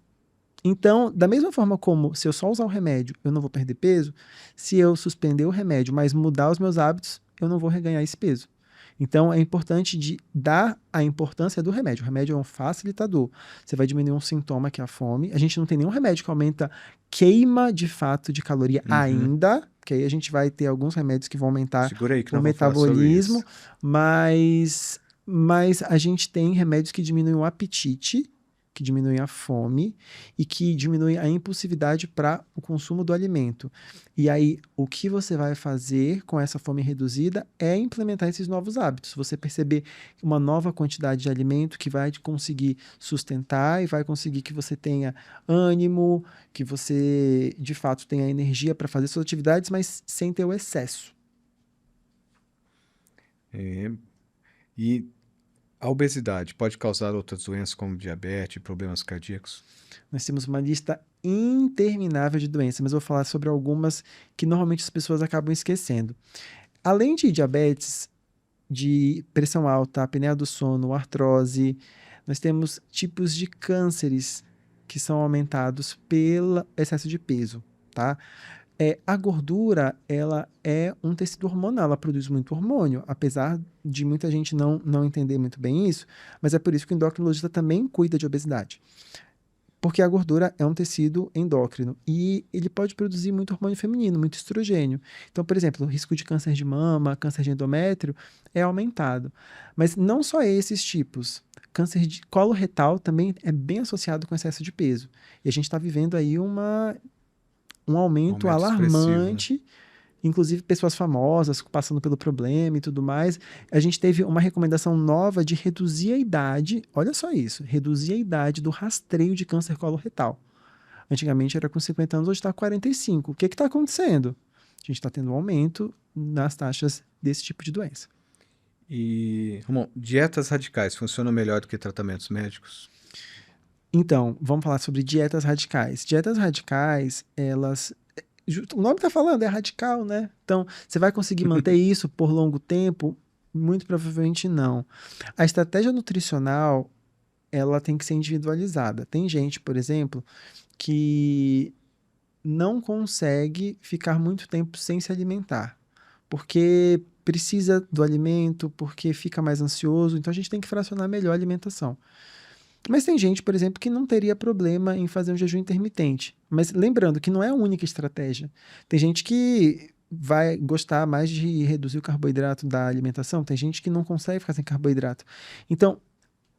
Então, da mesma forma como se eu só usar o remédio, eu não vou perder peso, se eu suspender o remédio, mas mudar os meus hábitos, eu não vou reganhar esse peso. Então, é importante de dar a importância do remédio. O remédio é um facilitador. Você vai diminuir um sintoma que é a fome. A gente não tem nenhum remédio que aumenta queima de fato de caloria Uhum. ainda, porque aí a gente vai ter alguns remédios que vão aumentar Segura aí que o nós vamos falar sobre metabolismo, isso. mas a gente tem remédios que diminuem o apetite, que diminuem a fome e que diminuem a impulsividade para o consumo do alimento. E aí, o que você vai fazer com essa fome reduzida é implementar esses novos hábitos. Você perceber uma nova quantidade de alimento que vai conseguir sustentar e vai conseguir que você tenha ânimo, que você, de fato, tenha energia para fazer suas atividades, mas sem ter o excesso. E a obesidade pode causar outras doenças como diabetes, problemas cardíacos? Nós temos uma lista interminável de doenças, mas eu vou falar sobre algumas que normalmente as pessoas acabam esquecendo. Além de diabetes, de pressão alta, apneia do sono, artrose, nós temos tipos de cânceres que são aumentados pelo excesso de peso, tá? A gordura, ela é um tecido hormonal, ela produz muito hormônio, apesar de muita gente não entender muito bem isso, mas é por isso que o endocrinologista também cuida de obesidade. Porque a gordura é um tecido endócrino e ele pode produzir muito hormônio feminino, muito estrogênio. Então, por exemplo, o risco de câncer de mama, câncer de endométrio é aumentado. Mas não só esses tipos. Câncer de colo retal também é bem associado com excesso de peso. E a gente está vivendo aí um Um aumento aumento expressivo, né? alarmante, inclusive pessoas famosas passando pelo problema e tudo mais. A gente teve uma recomendação nova de reduzir a idade, olha só isso, reduzir a idade do rastreio de câncer coloretal. Antigamente era com 50 anos, hoje está com 45. O que está acontecendo? A gente está tendo um aumento nas taxas desse tipo de doença. E, Ramon, dietas radicais funcionam melhor do que tratamentos médicos? Então, vamos falar sobre dietas radicais. Dietas radicais, elas. O nome está falando, é radical, né? Então, você vai conseguir manter isso por longo tempo? Muito provavelmente não. A estratégia nutricional, ela tem que ser individualizada. Tem gente, por exemplo, que não consegue ficar muito tempo sem se alimentar, porque precisa do alimento, porque fica mais ansioso, então a gente tem que fracionar melhor a alimentação. Mas tem gente, por exemplo, que não teria problema em fazer um jejum intermitente. Mas lembrando que não é a única estratégia. Tem gente que vai gostar mais de reduzir o carboidrato da alimentação, tem gente que não consegue ficar sem carboidrato. Então,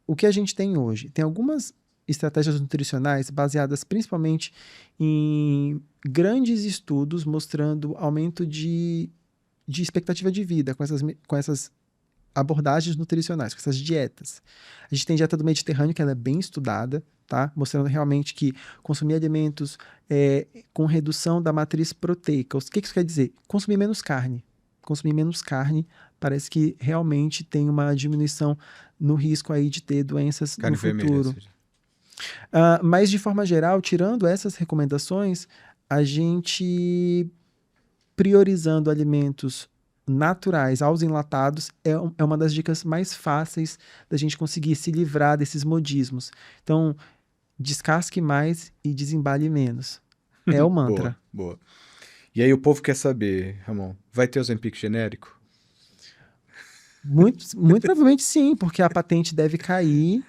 o que a gente tem hoje? Tem algumas estratégias nutricionais baseadas principalmente em grandes estudos mostrando aumento de expectativa de vida com essas abordagens nutricionais, com essas dietas. A gente tem dieta do Mediterrâneo, que ela é bem estudada, tá? Mostrando realmente que consumir alimentos com redução da matriz proteica. O que isso quer dizer? Consumir menos carne. Consumir menos carne parece que realmente tem uma diminuição no risco aí de ter doenças Carne no vermelha, futuro. seja. Mas, de forma geral, tirando essas recomendações, a gente priorizando alimentos naturais aos enlatados é uma das dicas mais fáceis da gente conseguir se livrar desses modismos. Então, descasque mais e desembale menos. É o Boa, mantra. boa. E aí o povo quer saber, Ramon, vai ter Ozempic genérico? Muito provavelmente sim, porque a patente deve cair.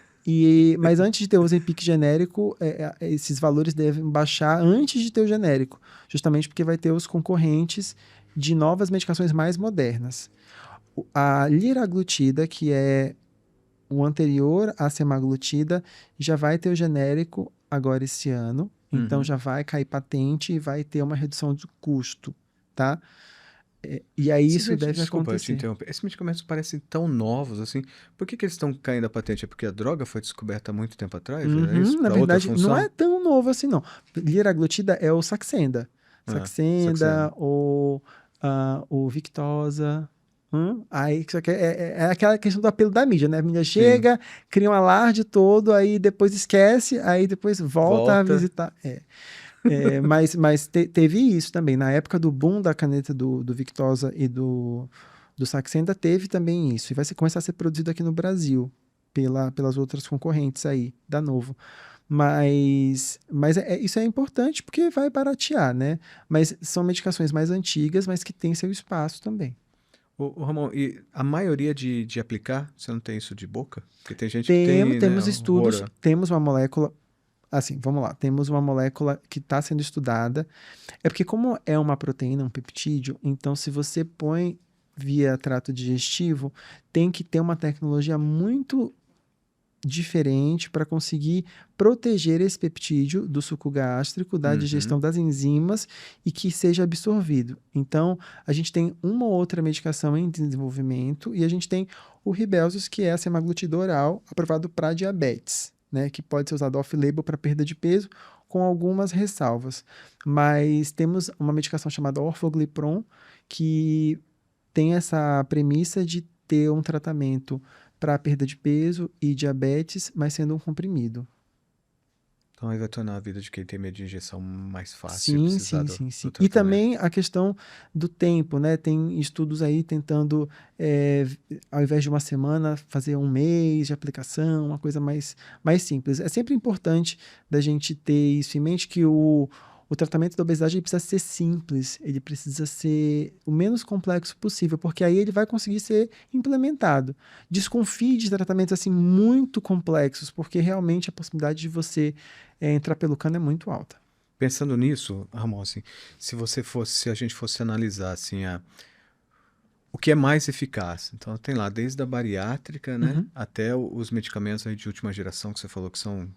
Mas antes de ter o Ozempic genérico, esses valores devem baixar antes de ter o genérico, justamente porque vai ter os concorrentes de novas medicações mais modernas. A liraglutida, que é o anterior à semaglutida, já vai ter o genérico agora esse ano, então já vai cair patente e vai ter uma redução de custo, tá? E aí isso deve Desculpa, eu te acontecer. interromper. Esses medicamentos parecem tão novos assim. Por que eles estão caindo a patente? É porque a droga foi descoberta há muito tempo atrás? É isso? Na Para outra verdade, não função? é tão novo assim, não. Liraglutida é o Saxenda. Ah, Saxenda. Saxenda ou o Victoza. Aí, isso aqui é aquela questão do apelo da mídia, né? A mídia Sim. chega, cria um alarde todo, aí depois esquece, aí depois volta a Volta. visitar. Mas teve isso também. Na época do boom da caneta do Victoza e do Saxenda, teve também isso. E vai começar a ser produzido aqui no Brasil, pelas outras concorrentes aí, da Novo. Mas isso é importante porque vai baratear, né? Mas são medicações mais antigas, mas que têm seu espaço também. Ô, Ramon, e a maioria de aplicar, você não tem isso de boca? Porque tem gente que tem, né, Temos estudos, horror. temos uma molécula. Assim, vamos lá. Temos uma molécula que está sendo estudada. É porque, como é uma proteína, um peptídeo, então se você põe via trato digestivo, tem que ter uma tecnologia muito diferente para conseguir proteger esse peptídeo do suco gástrico, da digestão das enzimas e que seja absorvido. Então, a gente tem uma ou outra medicação em desenvolvimento e a gente tem o Rybelsus, que é a semaglutida oral, aprovado para diabetes, né, que pode ser usado off-label para perda de peso, com algumas ressalvas. Mas temos uma medicação chamada Orforglipron, que tem essa premissa de ter um tratamento para perda de peso e diabetes, mas sendo um comprimido. Então aí vai tornar a vida de quem tem medo de injeção mais fácil e Sim, precisar sim, do, sim, do sim. E tratamento. também a questão do tempo, né? Tem estudos aí tentando, ao invés de uma semana, fazer um mês de aplicação, uma coisa mais simples. É sempre importante da gente ter isso em mente, que o tratamento da obesidade ele precisa ser simples, ele precisa ser o menos complexo possível, porque aí ele vai conseguir ser implementado. Desconfie de tratamentos assim muito complexos, porque realmente a possibilidade de você entrar pelo cano é muito alta. Pensando nisso, Ramon, assim, se a gente fosse analisar assim, o que é mais eficaz? Então tem lá desde a bariátrica, né, Uhum. até os medicamentos aí de última geração que você falou que são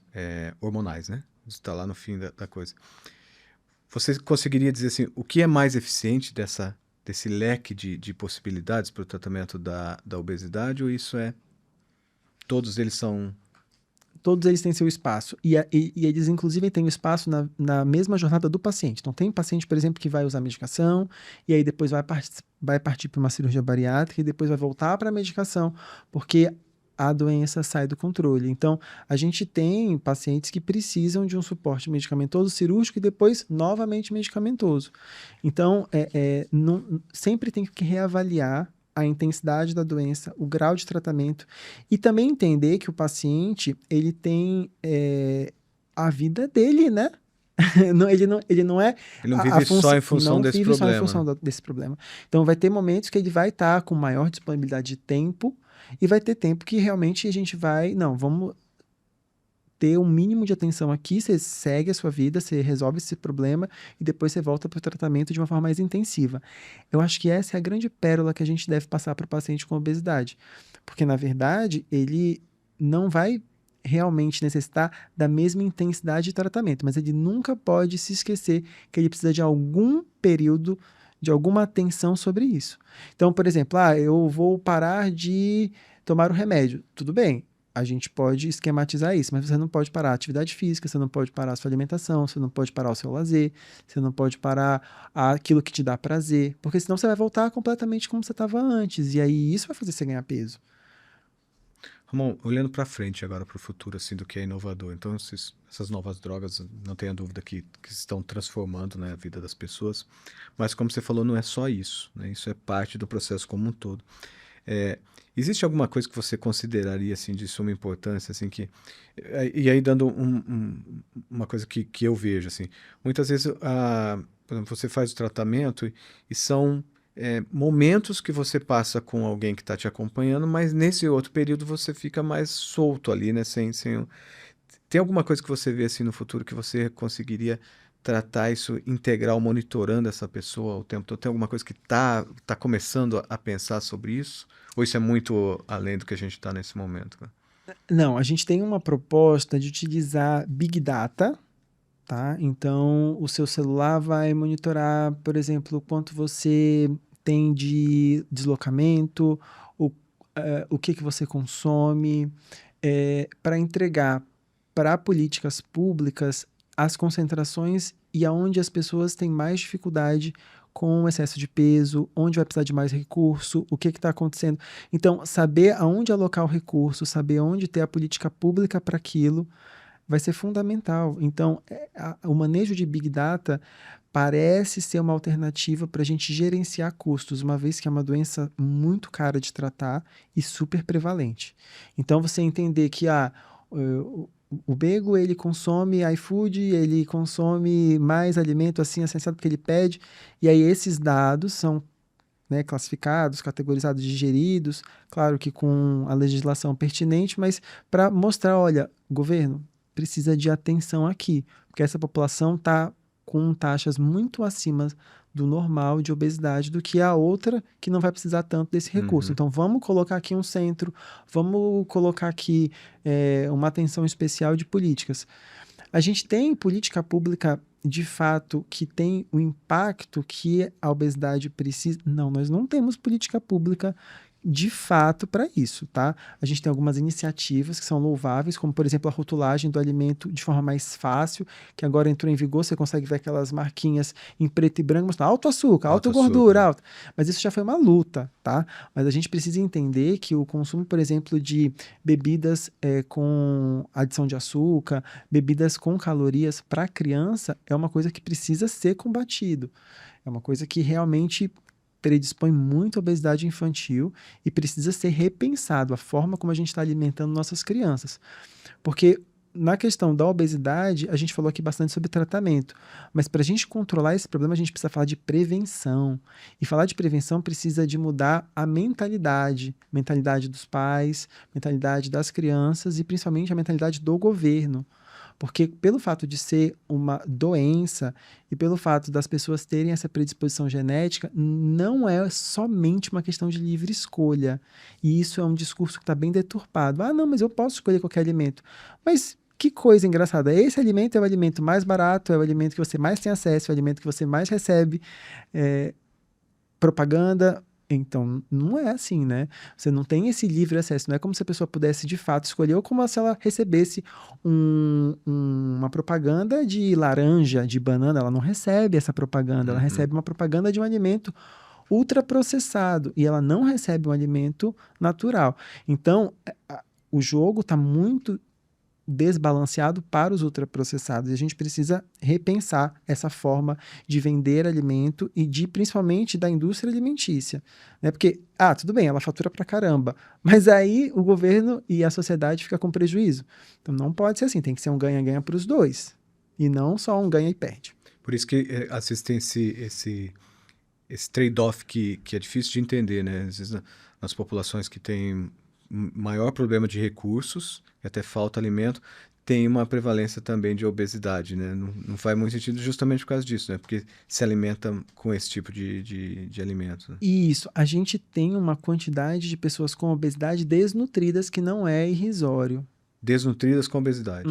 hormonais, né? Isso está lá no fim da coisa. Você conseguiria dizer assim, o que é mais eficiente desse leque de possibilidades para o tratamento da obesidade, ou todos eles são... Todos eles têm seu espaço. E eles, inclusive, têm o espaço na mesma jornada do paciente. Então, tem paciente, por exemplo, que vai usar medicação, e aí depois vai partir para uma cirurgia bariátrica, e depois vai voltar para a medicação, porque a doença sai do controle. Então, a gente tem pacientes que precisam de um suporte medicamentoso cirúrgico e depois novamente medicamentoso. Então, sempre tem que reavaliar a intensidade da doença, o grau de tratamento e também entender que o paciente ele tem a vida dele, né? Ele não é Ele não vive só em função não desse vive só em problema, função né? desse problema. Então vai ter momentos que ele vai estar com maior disponibilidade de tempo e vai ter tempo que realmente a gente vai, não, vamos ter um mínimo de atenção aqui, você segue a sua vida, você resolve esse problema e depois você volta para o tratamento de uma forma mais intensiva. Eu acho que essa é a grande pérola que a gente deve passar para o paciente com obesidade, porque na verdade ele não vai realmente necessitar da mesma intensidade de tratamento, mas ele nunca pode se esquecer que ele precisa de algum período de alguma atenção sobre isso. Então, por exemplo, eu vou parar de tomar o remédio. Tudo bem, a gente pode esquematizar isso, mas você não pode parar a atividade física, você não pode parar a sua alimentação, você não pode parar o seu lazer, você não pode parar aquilo que te dá prazer, porque senão você vai voltar completamente como você estava antes, e aí isso vai fazer você ganhar peso. Ramon, olhando para frente agora, para o futuro, assim, do que é inovador. Então, essas novas drogas, não tenha dúvida que estão transformando, né, a vida das pessoas. Mas, como você falou, não é só isso, né? Isso é parte do processo como um todo. Existe alguma coisa que você consideraria, assim, de suma importância, assim, e aí dando uma coisa que eu vejo, assim, muitas vezes, por exemplo, você faz o tratamento e são momentos que você passa com alguém que está te acompanhando, mas nesse outro período você fica mais solto ali, né? Tem alguma coisa que você vê assim no futuro que você conseguiria tratar isso integral, monitorando essa pessoa o tempo todo? Tem alguma coisa que tá começando a pensar sobre isso? Ou isso é muito além do que a gente está nesse momento, né? Não, a gente tem uma proposta de utilizar Big Data, tá? Então, o seu celular vai monitorar, por exemplo, o quanto você tem de deslocamento, o que você consome, para entregar para políticas públicas as concentrações e aonde as pessoas têm mais dificuldade com excesso de peso, onde vai precisar de mais recurso, o que está acontecendo. Então, saber aonde alocar o recurso, saber onde ter a política pública para aquilo, vai ser fundamental. Então, o manejo de Big Data parece ser uma alternativa para a gente gerenciar custos, uma vez que é uma doença muito cara de tratar e super prevalente. Então, você entender que o Bego, ele consome iFood, ele consome mais alimento assim, assensado porque ele pede, e aí esses dados são, né, classificados, categorizados, digeridos, claro que com a legislação pertinente, mas para mostrar, olha, governo, precisa de atenção aqui, porque essa população está com taxas muito acima do normal de obesidade do que a outra que não vai precisar tanto desse recurso. Uhum. Então, vamos colocar aqui um centro, vamos colocar aqui uma atenção especial de políticas. A gente tem política pública, de fato, que tem o impacto que a obesidade precisa? Não, nós não temos política pública de fato para isso, tá? A gente tem algumas iniciativas que são louváveis, como por exemplo a rotulagem do alimento de forma mais fácil, que agora entrou em vigor, você consegue ver aquelas marquinhas em preto e branco, mostrando alto açúcar, alto gordura, Açúcar. alto. Mas isso já foi uma luta, tá? Mas a gente precisa entender que o consumo, por exemplo, de bebidas com adição de açúcar, bebidas com calorias para criança é uma coisa que precisa ser combatido. É uma coisa que realmente predispõe muito à obesidade infantil e precisa ser repensado a forma como a gente está alimentando nossas crianças. Porque na questão da obesidade, a gente falou aqui bastante sobre tratamento, mas para a gente controlar esse problema, a gente precisa falar de prevenção. E falar de prevenção precisa de mudar a mentalidade dos pais, mentalidade das crianças e principalmente a mentalidade do governo. Porque pelo fato de ser uma doença e pelo fato das pessoas terem essa predisposição genética, não é somente uma questão de livre escolha. E isso é um discurso que está bem deturpado. Ah, não, mas eu posso escolher qualquer alimento. Mas que coisa engraçada. Esse alimento é o alimento mais barato, é o alimento que você mais tem acesso, é o alimento que você mais recebe propaganda. Então, não é assim, né? Você não tem esse livre acesso. Não é como se a pessoa pudesse, de fato, escolher ou como se ela recebesse uma propaganda de laranja, de banana. Ela não recebe essa propaganda. Ela recebe uma propaganda de um alimento ultraprocessado e ela não recebe um alimento natural. Então, o jogo está muito desbalanceado para os ultraprocessados e a gente precisa repensar essa forma de vender alimento e principalmente da indústria alimentícia, né? Porque, tudo bem, ela fatura pra caramba, mas aí o governo e a sociedade ficam com prejuízo. Então não pode ser assim, tem que ser um ganha-ganha para os dois e não só um ganha e perde. Por isso que assistem esse trade-off que é difícil de entender, né? Às vezes nas populações que têm maior problema de recursos, que até falta alimento, tem uma prevalência também de obesidade, né? Não faz muito sentido justamente por causa disso, né? Porque se alimenta com esse tipo de alimento. Né? Isso, a gente tem uma quantidade de pessoas com obesidade desnutridas que não é irrisório. Desnutridas com obesidade.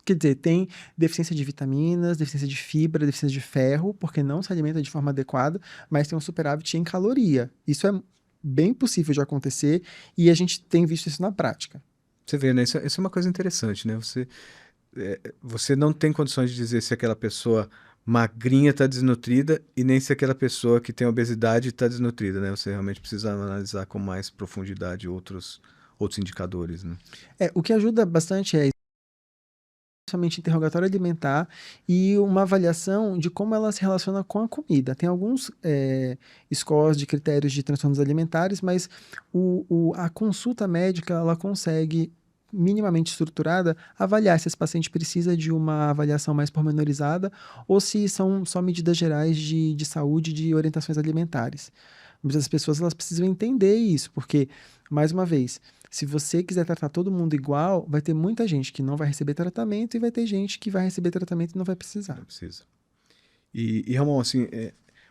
Quer dizer, tem deficiência de vitaminas, deficiência de fibra, deficiência de ferro, porque não se alimenta de forma adequada, mas tem um superávit em caloria. Isso é bem possível de acontecer e a gente tem visto isso na prática. Você vê, né? Isso é uma coisa interessante, né? Você não tem condições de dizer se aquela pessoa magrinha está desnutrida e nem se aquela pessoa que tem obesidade está desnutrida, né? Você realmente precisa analisar com mais profundidade outros indicadores, né? O que ajuda bastante é somente interrogatório alimentar e uma avaliação de como ela se relaciona com a comida. Tem alguns scores de critérios de transtornos alimentares, mas a consulta médica ela consegue minimamente estruturada avaliar se esse paciente precisa de uma avaliação mais pormenorizada ou se são só medidas gerais de saúde, de orientações alimentares. Mas as pessoas elas precisam entender isso, porque, mais uma vez, se você quiser tratar todo mundo igual, vai ter muita gente que não vai receber tratamento e vai ter gente que vai receber tratamento e não vai precisar. Não precisa. E Ramon, assim,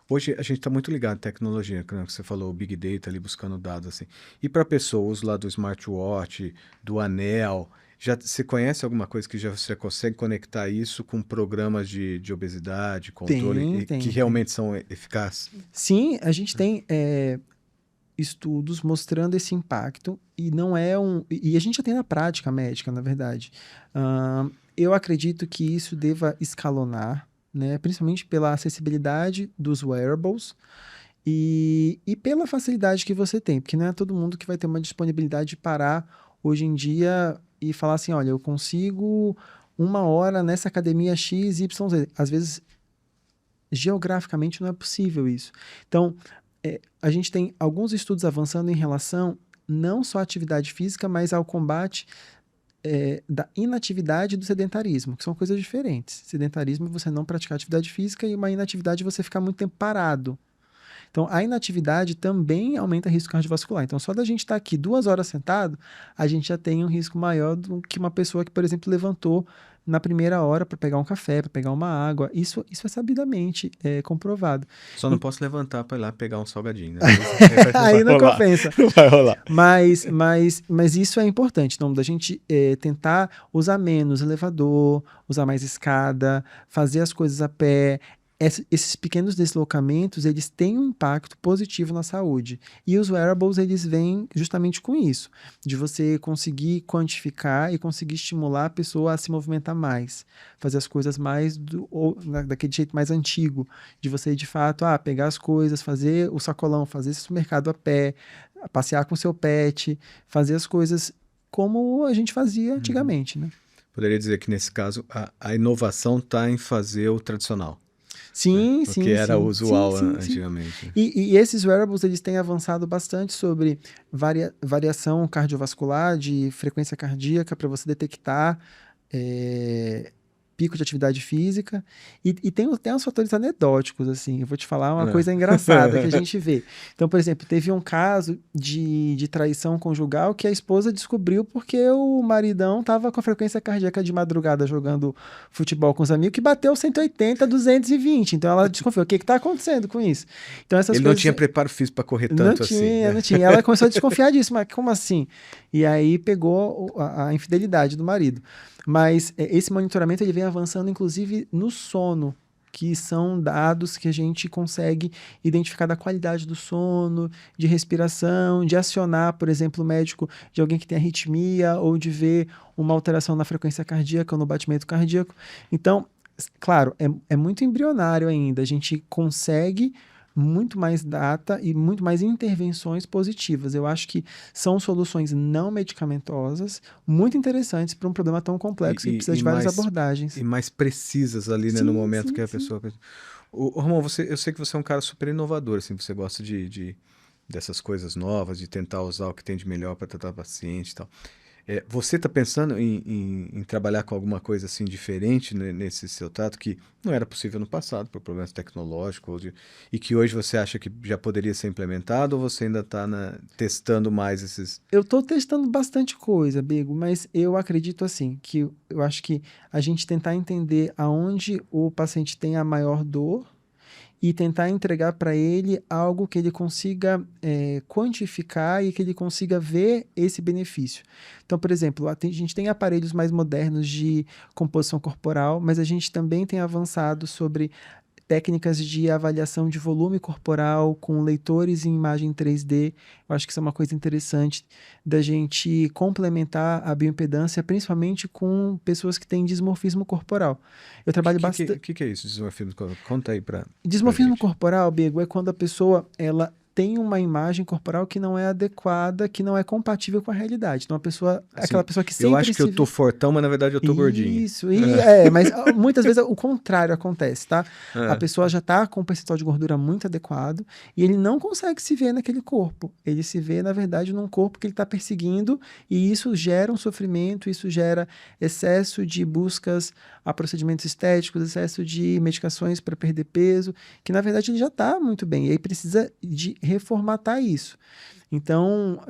hoje a gente está muito ligado à tecnologia, né? Que você falou, Big Data ali buscando dados, assim. E para pessoas lá do smartwatch, do anel, você conhece alguma coisa que você consegue conectar isso com programas de obesidade, controle, que realmente são eficazes? Sim, a gente tem estudos mostrando esse impacto e não é e a gente já tem na prática médica, na verdade. Eu acredito que isso deva escalonar, né? Principalmente pela acessibilidade dos wearables e pela facilidade que você tem, porque não é todo mundo que vai ter uma disponibilidade de parar hoje em dia e falar assim, olha, eu consigo 1 hora nessa academia XYZ. Às vezes, geograficamente, não é possível isso. Então, a gente tem alguns estudos avançando em relação não só à atividade física, mas ao combate da inatividade e do sedentarismo, que são coisas diferentes. Sedentarismo é você não praticar atividade física e uma inatividade é você ficar muito tempo parado. Então, a inatividade também aumenta o risco cardiovascular. Então, só da gente estar aqui 2 horas sentado, a gente já tem um risco maior do que uma pessoa que, por exemplo, levantou na primeira hora para pegar um café, para pegar uma água. Isso é sabidamente comprovado. Só não posso levantar para ir lá pegar um salgadinho, né? Aí não compensa. Não vai rolar. Mas isso é importante. Então, da gente tentar usar menos elevador, usar mais escada, fazer as coisas a pé. Esses pequenos deslocamentos, eles têm um impacto positivo na saúde. E os wearables, eles vêm justamente com isso, de você conseguir quantificar e conseguir estimular a pessoa a se movimentar mais, fazer as coisas mais daquele jeito mais antigo, de você, de fato, pegar as coisas, fazer o sacolão, fazer esse supermercado a pé, passear com seu pet, fazer as coisas como a gente fazia antigamente, né? Poderia dizer que, nesse caso, a inovação está em fazer o tradicional. Sim, sim. Porque era usual antigamente. E esses wearables, eles têm avançado bastante sobre variação cardiovascular, de frequência cardíaca, para você detectar pico de atividade física, e tem uns fatores anedóticos, assim, eu vou te falar uma coisa engraçada que a gente vê. Então, por exemplo, teve um caso de traição conjugal que a esposa descobriu porque o maridão estava com a frequência cardíaca de madrugada jogando futebol com os amigos que bateu 180, 220, então ela desconfiou, o que está acontecendo com isso? Então essas Ele coisas... não tinha preparo físico para correr Não tanto assim, tinha, né? não tinha. Ela começou a desconfiar disso, mas como assim? E aí pegou a infidelidade do marido. Mas esse monitoramento ele vem avançando, inclusive, no sono, que são dados que a gente consegue identificar da qualidade do sono, de respiração, de acionar, por exemplo, o médico de alguém que tem arritmia ou de ver uma alteração na frequência cardíaca ou no batimento cardíaco. Então, claro, é muito embrionário ainda. A gente consegue muito mais data e muito mais intervenções positivas. Eu acho que são soluções não medicamentosas, muito interessantes para um problema tão complexo que precisa de várias abordagens. E mais precisas ali, né, no Sim, momento sim, que a sim. pessoa... Ramon, eu sei que você é um cara super inovador, assim, você gosta dessas coisas novas, de tentar usar o que tem de melhor para tratar o paciente e tal. Você está pensando em trabalhar com alguma coisa assim diferente, né, nesse seu trato que não era possível no passado por problemas tecnológicos e que hoje você acha que já poderia ser implementado ou você ainda está testando mais esses... Eu estou testando bastante coisa, Bego, mas eu acredito assim, que eu acho que a gente tentar entender aonde o paciente tem a maior dor e tentar entregar para ele algo que ele consiga quantificar e que ele consiga ver esse benefício. Então, por exemplo, a gente tem aparelhos mais modernos de composição corporal, mas a gente também tem avançado sobre técnicas de avaliação de volume corporal com leitores em imagem 3D. Eu acho que isso é uma coisa interessante da gente complementar a bioimpedância, principalmente com pessoas que têm dismorfismo corporal. Eu trabalho bastante. Que é isso, desmorfismo? Conta aí pra Dismorfismo gente. corporal, Bego, é quando a pessoa ela tem uma imagem corporal que não é adequada, que não é compatível com a realidade. Então, a pessoa, aquela Assim, pessoa que eu acho sempre que eu se tô vê. fortão, mas na verdade eu tô gordinho. Isso, mas muitas vezes o contrário acontece, tá? A É. pessoa já tá com um percentual de gordura muito adequado e ele não consegue se ver naquele corpo. Ele se vê, na verdade, num corpo que ele está perseguindo e isso gera um sofrimento, isso gera excesso de buscas a procedimentos estéticos, excesso de medicações para perder peso, que na verdade ele já está muito bem e aí precisa de reformatar isso. Então,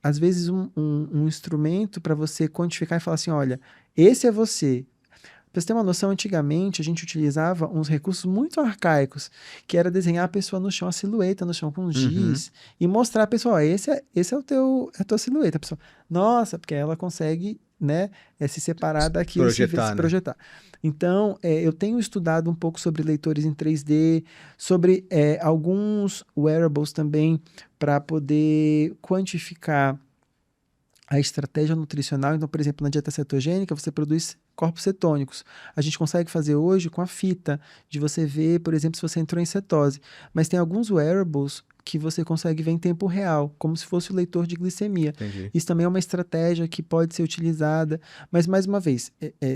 às vezes um instrumento para você quantificar e falar assim, olha, esse é você. Para você ter uma noção, antigamente a gente utilizava uns recursos muito arcaicos, que era desenhar a pessoa no chão, a silhueta no chão com um Uhum. giz, e mostrar a pessoa, ó, esse é a tua silhueta. A pessoa, nossa, porque ela consegue, né, se separar daquilo, se Projetar, né? projetar. Então, eu tenho estudado um pouco sobre leitores em 3D, sobre alguns wearables também, para poder quantificar a estratégia nutricional. Então, por exemplo, na dieta cetogênica, você produz corpos cetônicos. A gente consegue fazer hoje com a fita, de você ver, por exemplo, se você entrou em cetose. Mas tem alguns wearables que você consegue ver em tempo real, como se fosse o leitor de glicemia. Entendi. Isso também é uma estratégia que pode ser utilizada, mas, mais uma vez,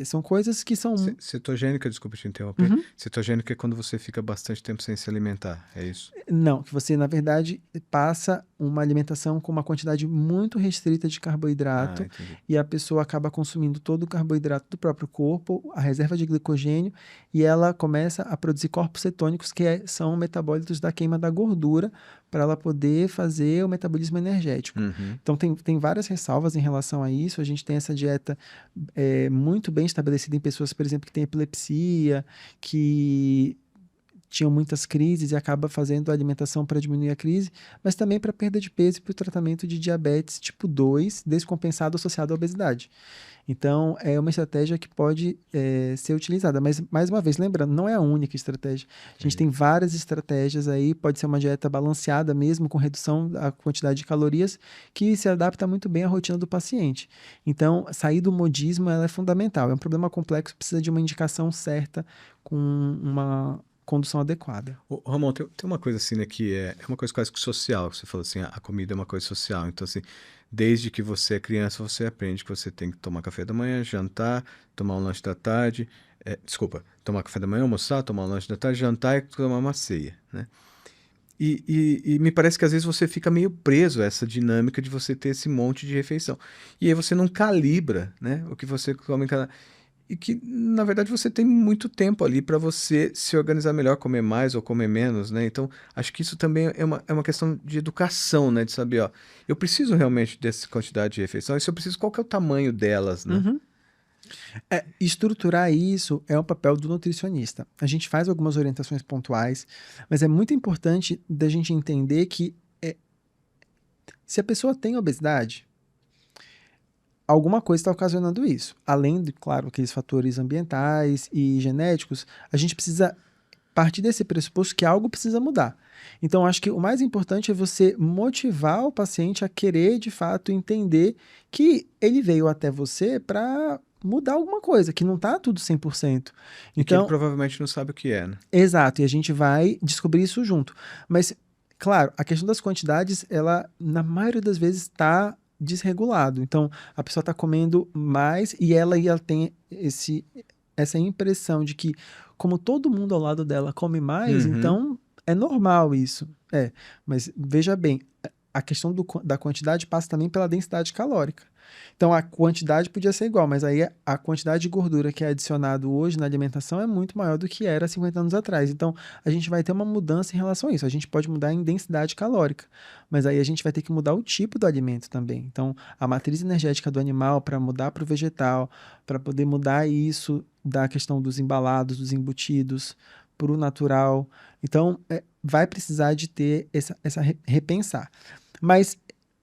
são coisas que são... Cetogênica, desculpa te interromper. Uhum. Cetogênica é quando você fica bastante tempo sem se alimentar, é isso? Não, que você, na verdade, passa uma alimentação com uma quantidade muito restrita de Ah, carboidrato entendi. e a pessoa acaba consumindo todo o carboidrato do próprio corpo, a reserva de glicogênio, e ela começa a produzir corpos cetônicos, que são metabólitos da queima da gordura, para ela poder fazer o metabolismo energético. Uhum. Então, tem várias ressalvas em relação a isso. A gente tem essa dieta muito bem estabelecida em pessoas, por exemplo, que têm epilepsia, que tinham muitas crises e acaba fazendo a alimentação para diminuir a crise, mas também para perda de peso e para o tratamento de diabetes tipo 2, descompensado associado à obesidade. Então, é uma estratégia que pode ser utilizada, mas, mais uma vez, lembrando, não é a única estratégia. A gente tem várias estratégias aí, pode ser uma dieta balanceada mesmo, com redução da quantidade de calorias, que se adapta muito bem à rotina do paciente. Então, sair do modismo ela é fundamental. É um problema complexo, precisa de uma indicação certa, com uma condução adequada. Ramon, tem uma coisa assim, né, que é uma coisa quase que social, que você falou assim, a comida é uma coisa social, então assim, desde que você é criança, você aprende que você tem que tomar café da manhã, jantar, tomar um lanche da tarde, tomar café da manhã, almoçar, tomar um lanche da tarde, jantar e tomar uma ceia, né? E me parece que às vezes você fica meio preso a essa dinâmica de você ter esse monte de refeição. E aí você não calibra, né, o que você come em cada... E que, na verdade, você tem muito tempo ali para você se organizar melhor, comer mais ou comer menos, né? Então, acho que isso também é uma questão de educação, né? De saber, ó, eu preciso realmente dessa quantidade de refeição, e se eu preciso, qual que é o tamanho delas, né? Uhum. Estruturar isso é o papel do nutricionista. A gente faz algumas orientações pontuais, mas é muito importante da gente entender que se a pessoa tem obesidade, alguma coisa está ocasionando isso. Além de, claro, aqueles fatores ambientais e genéticos, a gente precisa partir desse pressuposto que algo precisa mudar. Então, acho que o mais importante é você motivar o paciente a querer, de fato, entender que ele veio até você para mudar alguma coisa, que não está tudo 100%. E que ele Então, provavelmente não sabe o que é, né? exato, e a gente vai descobrir isso junto. Mas, claro, a questão das quantidades, ela, na maioria das vezes, está desregulado. Então, a pessoa está comendo mais e ela tem essa impressão de que, como todo mundo ao lado dela come mais, Uhum. então é normal isso. Mas veja bem, a questão da quantidade passa também pela densidade calórica. Então a quantidade podia ser igual, mas aí a quantidade de gordura que é adicionado hoje na alimentação é muito maior do que era 50 anos atrás. Então a gente vai ter uma mudança em relação a isso. A gente pode mudar em densidade calórica, mas aí a gente vai ter que mudar o tipo do alimento também. Então a matriz energética do animal para mudar para o vegetal, para poder mudar isso da questão dos embalados, dos embutidos para o natural. Então vai precisar de ter essa repensar. Mas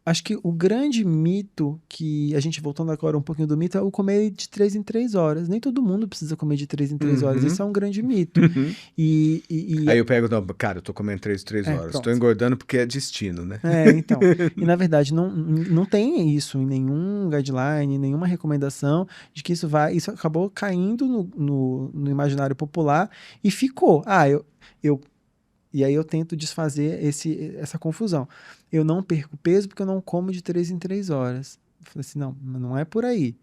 acho que o grande mito que a gente, voltando agora um pouquinho do mito, é o comer de 3 em 3 horas. Nem todo mundo precisa comer de 3 em 3 horas. Uhum. Isso é um grande mito. Uhum. E Aí eu pego, não, cara, eu tô comendo 3 horas. Tô pronto. engordando porque é destino, né? Então. E na verdade, não tem isso em nenhum guideline, nenhuma recomendação de que isso vai. Isso acabou caindo no imaginário popular e ficou. E aí eu tento desfazer essa confusão. Eu não perco peso porque eu não como de 3 em 3 horas. Eu falei assim, não é por aí.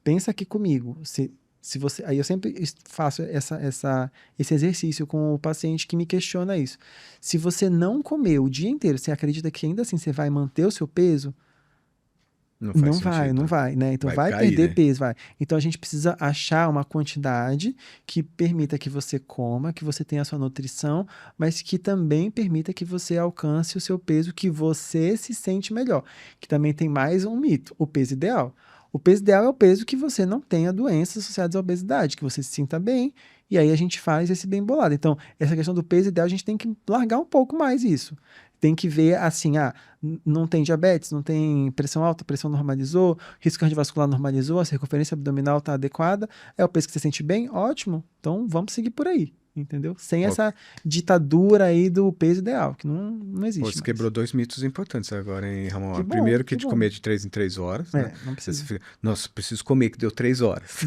Pensa aqui comigo. Se você, aí eu sempre faço esse exercício com o paciente que me questiona isso. Se você não comer o dia inteiro, você acredita que ainda assim você vai manter o seu peso? Não faz Não sentido, né? vai, né? Então Vai vai cair, perder né? peso, vai. Então a gente precisa achar uma quantidade que permita que você coma, que você tenha a sua nutrição, mas que também permita que você alcance o seu peso, que você se sente melhor. Que também tem mais um mito, o peso ideal. O peso ideal é o peso que você não tenha doenças associadas à obesidade, que você se sinta bem, e aí a gente faz esse bem bolado. Então, essa questão do peso ideal, a gente tem que largar um pouco mais isso. Tem que ver assim, não tem diabetes, não tem pressão alta, pressão normalizou, risco cardiovascular normalizou, a circunferência abdominal está adequada, é o peso que você sente bem, ótimo, então vamos seguir por aí, entendeu? Sem Ok. essa ditadura aí do peso ideal, que não Pô, existe você mais. quebrou 2 mitos importantes agora, hein, Que Ramon? bom, Primeiro que que de bom. comer de 3 em 3 horas, né? Não Aí você precisa. fica, nossa, preciso comer, que deu 3 horas.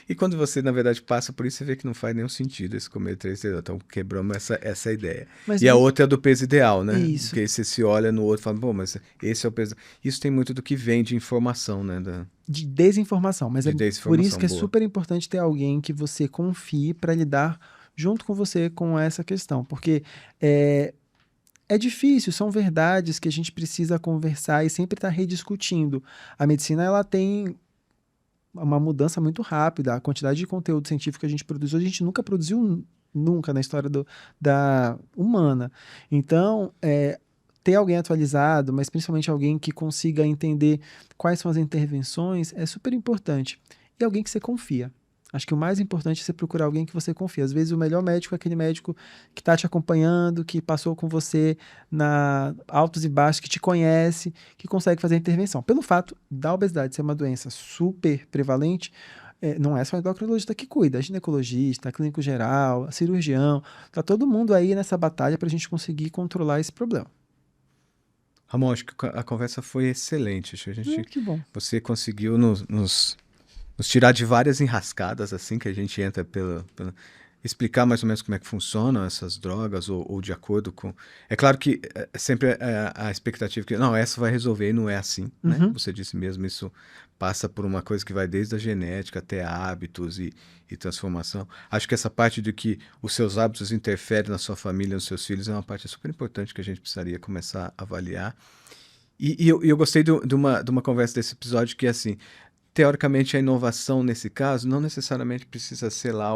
E quando você, na verdade, passa por isso, você vê que não faz nenhum sentido esse comer de 3 em 3 horas. Então, quebramos essa ideia. Mas E a outra é do peso ideal, né? isso, Porque aí você se olha no outro e fala, pô, mas esse é o peso... Isso tem muito do que vem de informação, né? de desinformação, mas é De por isso desinformação, que é boa. super importante ter alguém que você confie para lidar junto com você com essa questão, porque é difícil, são verdades que a gente precisa conversar e sempre estar rediscutindo. A medicina, ela tem uma mudança muito rápida. A quantidade de conteúdo científico que a gente produz hoje, a gente nunca produziu nunca na história da humana. Então, ter alguém atualizado, mas principalmente alguém que consiga entender quais são as intervenções, é super importante. E alguém que você confia. Acho que o mais importante é você procurar alguém que você confia. Às vezes o melhor médico é aquele médico que está te acompanhando, que passou com você na altos e baixos, que te conhece, que consegue fazer a intervenção. Pelo fato da obesidade ser uma doença super prevalente, não é só o endocrinologista que cuida, é ginecologista, clínico geral, cirurgião, tá todo mundo aí nessa batalha para a gente conseguir controlar esse problema. Ramon, acho que a conversa foi excelente. Acho que Que bom. você conseguiu nos tirar de várias enrascadas, assim, que a gente entra pela... explicar mais ou menos como é que funcionam essas drogas ou de acordo com... É claro que sempre a expectativa que, não, essa vai resolver e não é assim, né? Uhum. Você disse mesmo, isso passa por uma coisa que vai desde a genética até hábitos e transformação. Acho que essa parte de que os seus hábitos interferem na sua família, nos seus filhos, é uma parte super importante que a gente precisaria começar a avaliar. E eu gostei de uma conversa desse episódio que, assim, teoricamente a inovação nesse caso não necessariamente precisa ser lá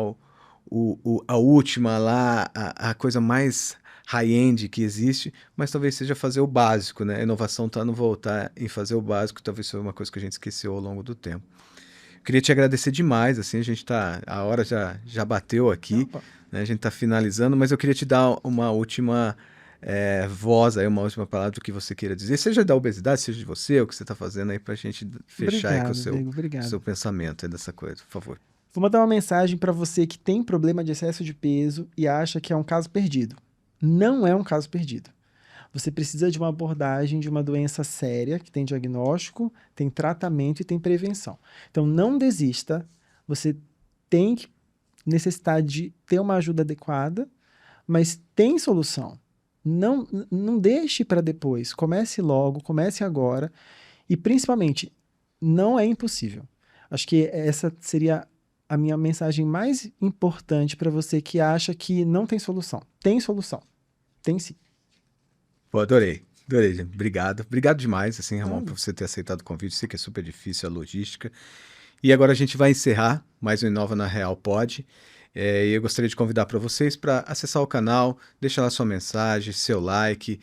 a última lá, a coisa mais high-end que existe, mas talvez seja fazer o básico, né? A inovação está no voltar em fazer o básico, talvez seja uma coisa que a gente esqueceu ao longo do tempo. Queria te agradecer demais, assim, a hora já bateu aqui, Opa. né? A gente está finalizando, mas eu queria te dar uma última voz aí, uma última palavra do que você queira dizer, seja da obesidade, seja de você, o que você está fazendo aí para a gente fechar aí com Obrigado, Diego, o seu obrigado. pensamento aí dessa coisa, por favor. Vou mandar uma mensagem para você que tem problema de excesso de peso e acha que é um caso perdido. Não é um caso perdido. Você precisa de uma abordagem de uma doença séria, que tem diagnóstico, tem tratamento e tem prevenção. Então, não desista. Você tem necessidade de ter uma ajuda adequada, mas tem solução. Não deixe para depois. Comece logo, comece agora. E, principalmente, não é impossível. Acho que essa seria a minha mensagem mais importante para você que acha que não tem solução. Tem solução. Tem sim. Pô, adorei, gente. Obrigado. Obrigado demais, assim, Ramon, Nada. por você ter aceitado o convite. Sei que é super difícil a logística. E agora a gente vai encerrar mais um Inova na Real Pod. E eu gostaria de convidar para vocês para acessar o canal, deixar lá sua mensagem, seu like,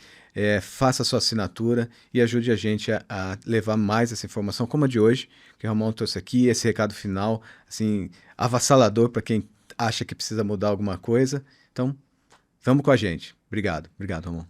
faça sua assinatura e ajude a gente a levar mais essa informação, como a de hoje, que o Ramon trouxe aqui, esse recado final, assim, avassalador para quem acha que precisa mudar alguma coisa. Então, vamos com a gente. Obrigado, Ramon.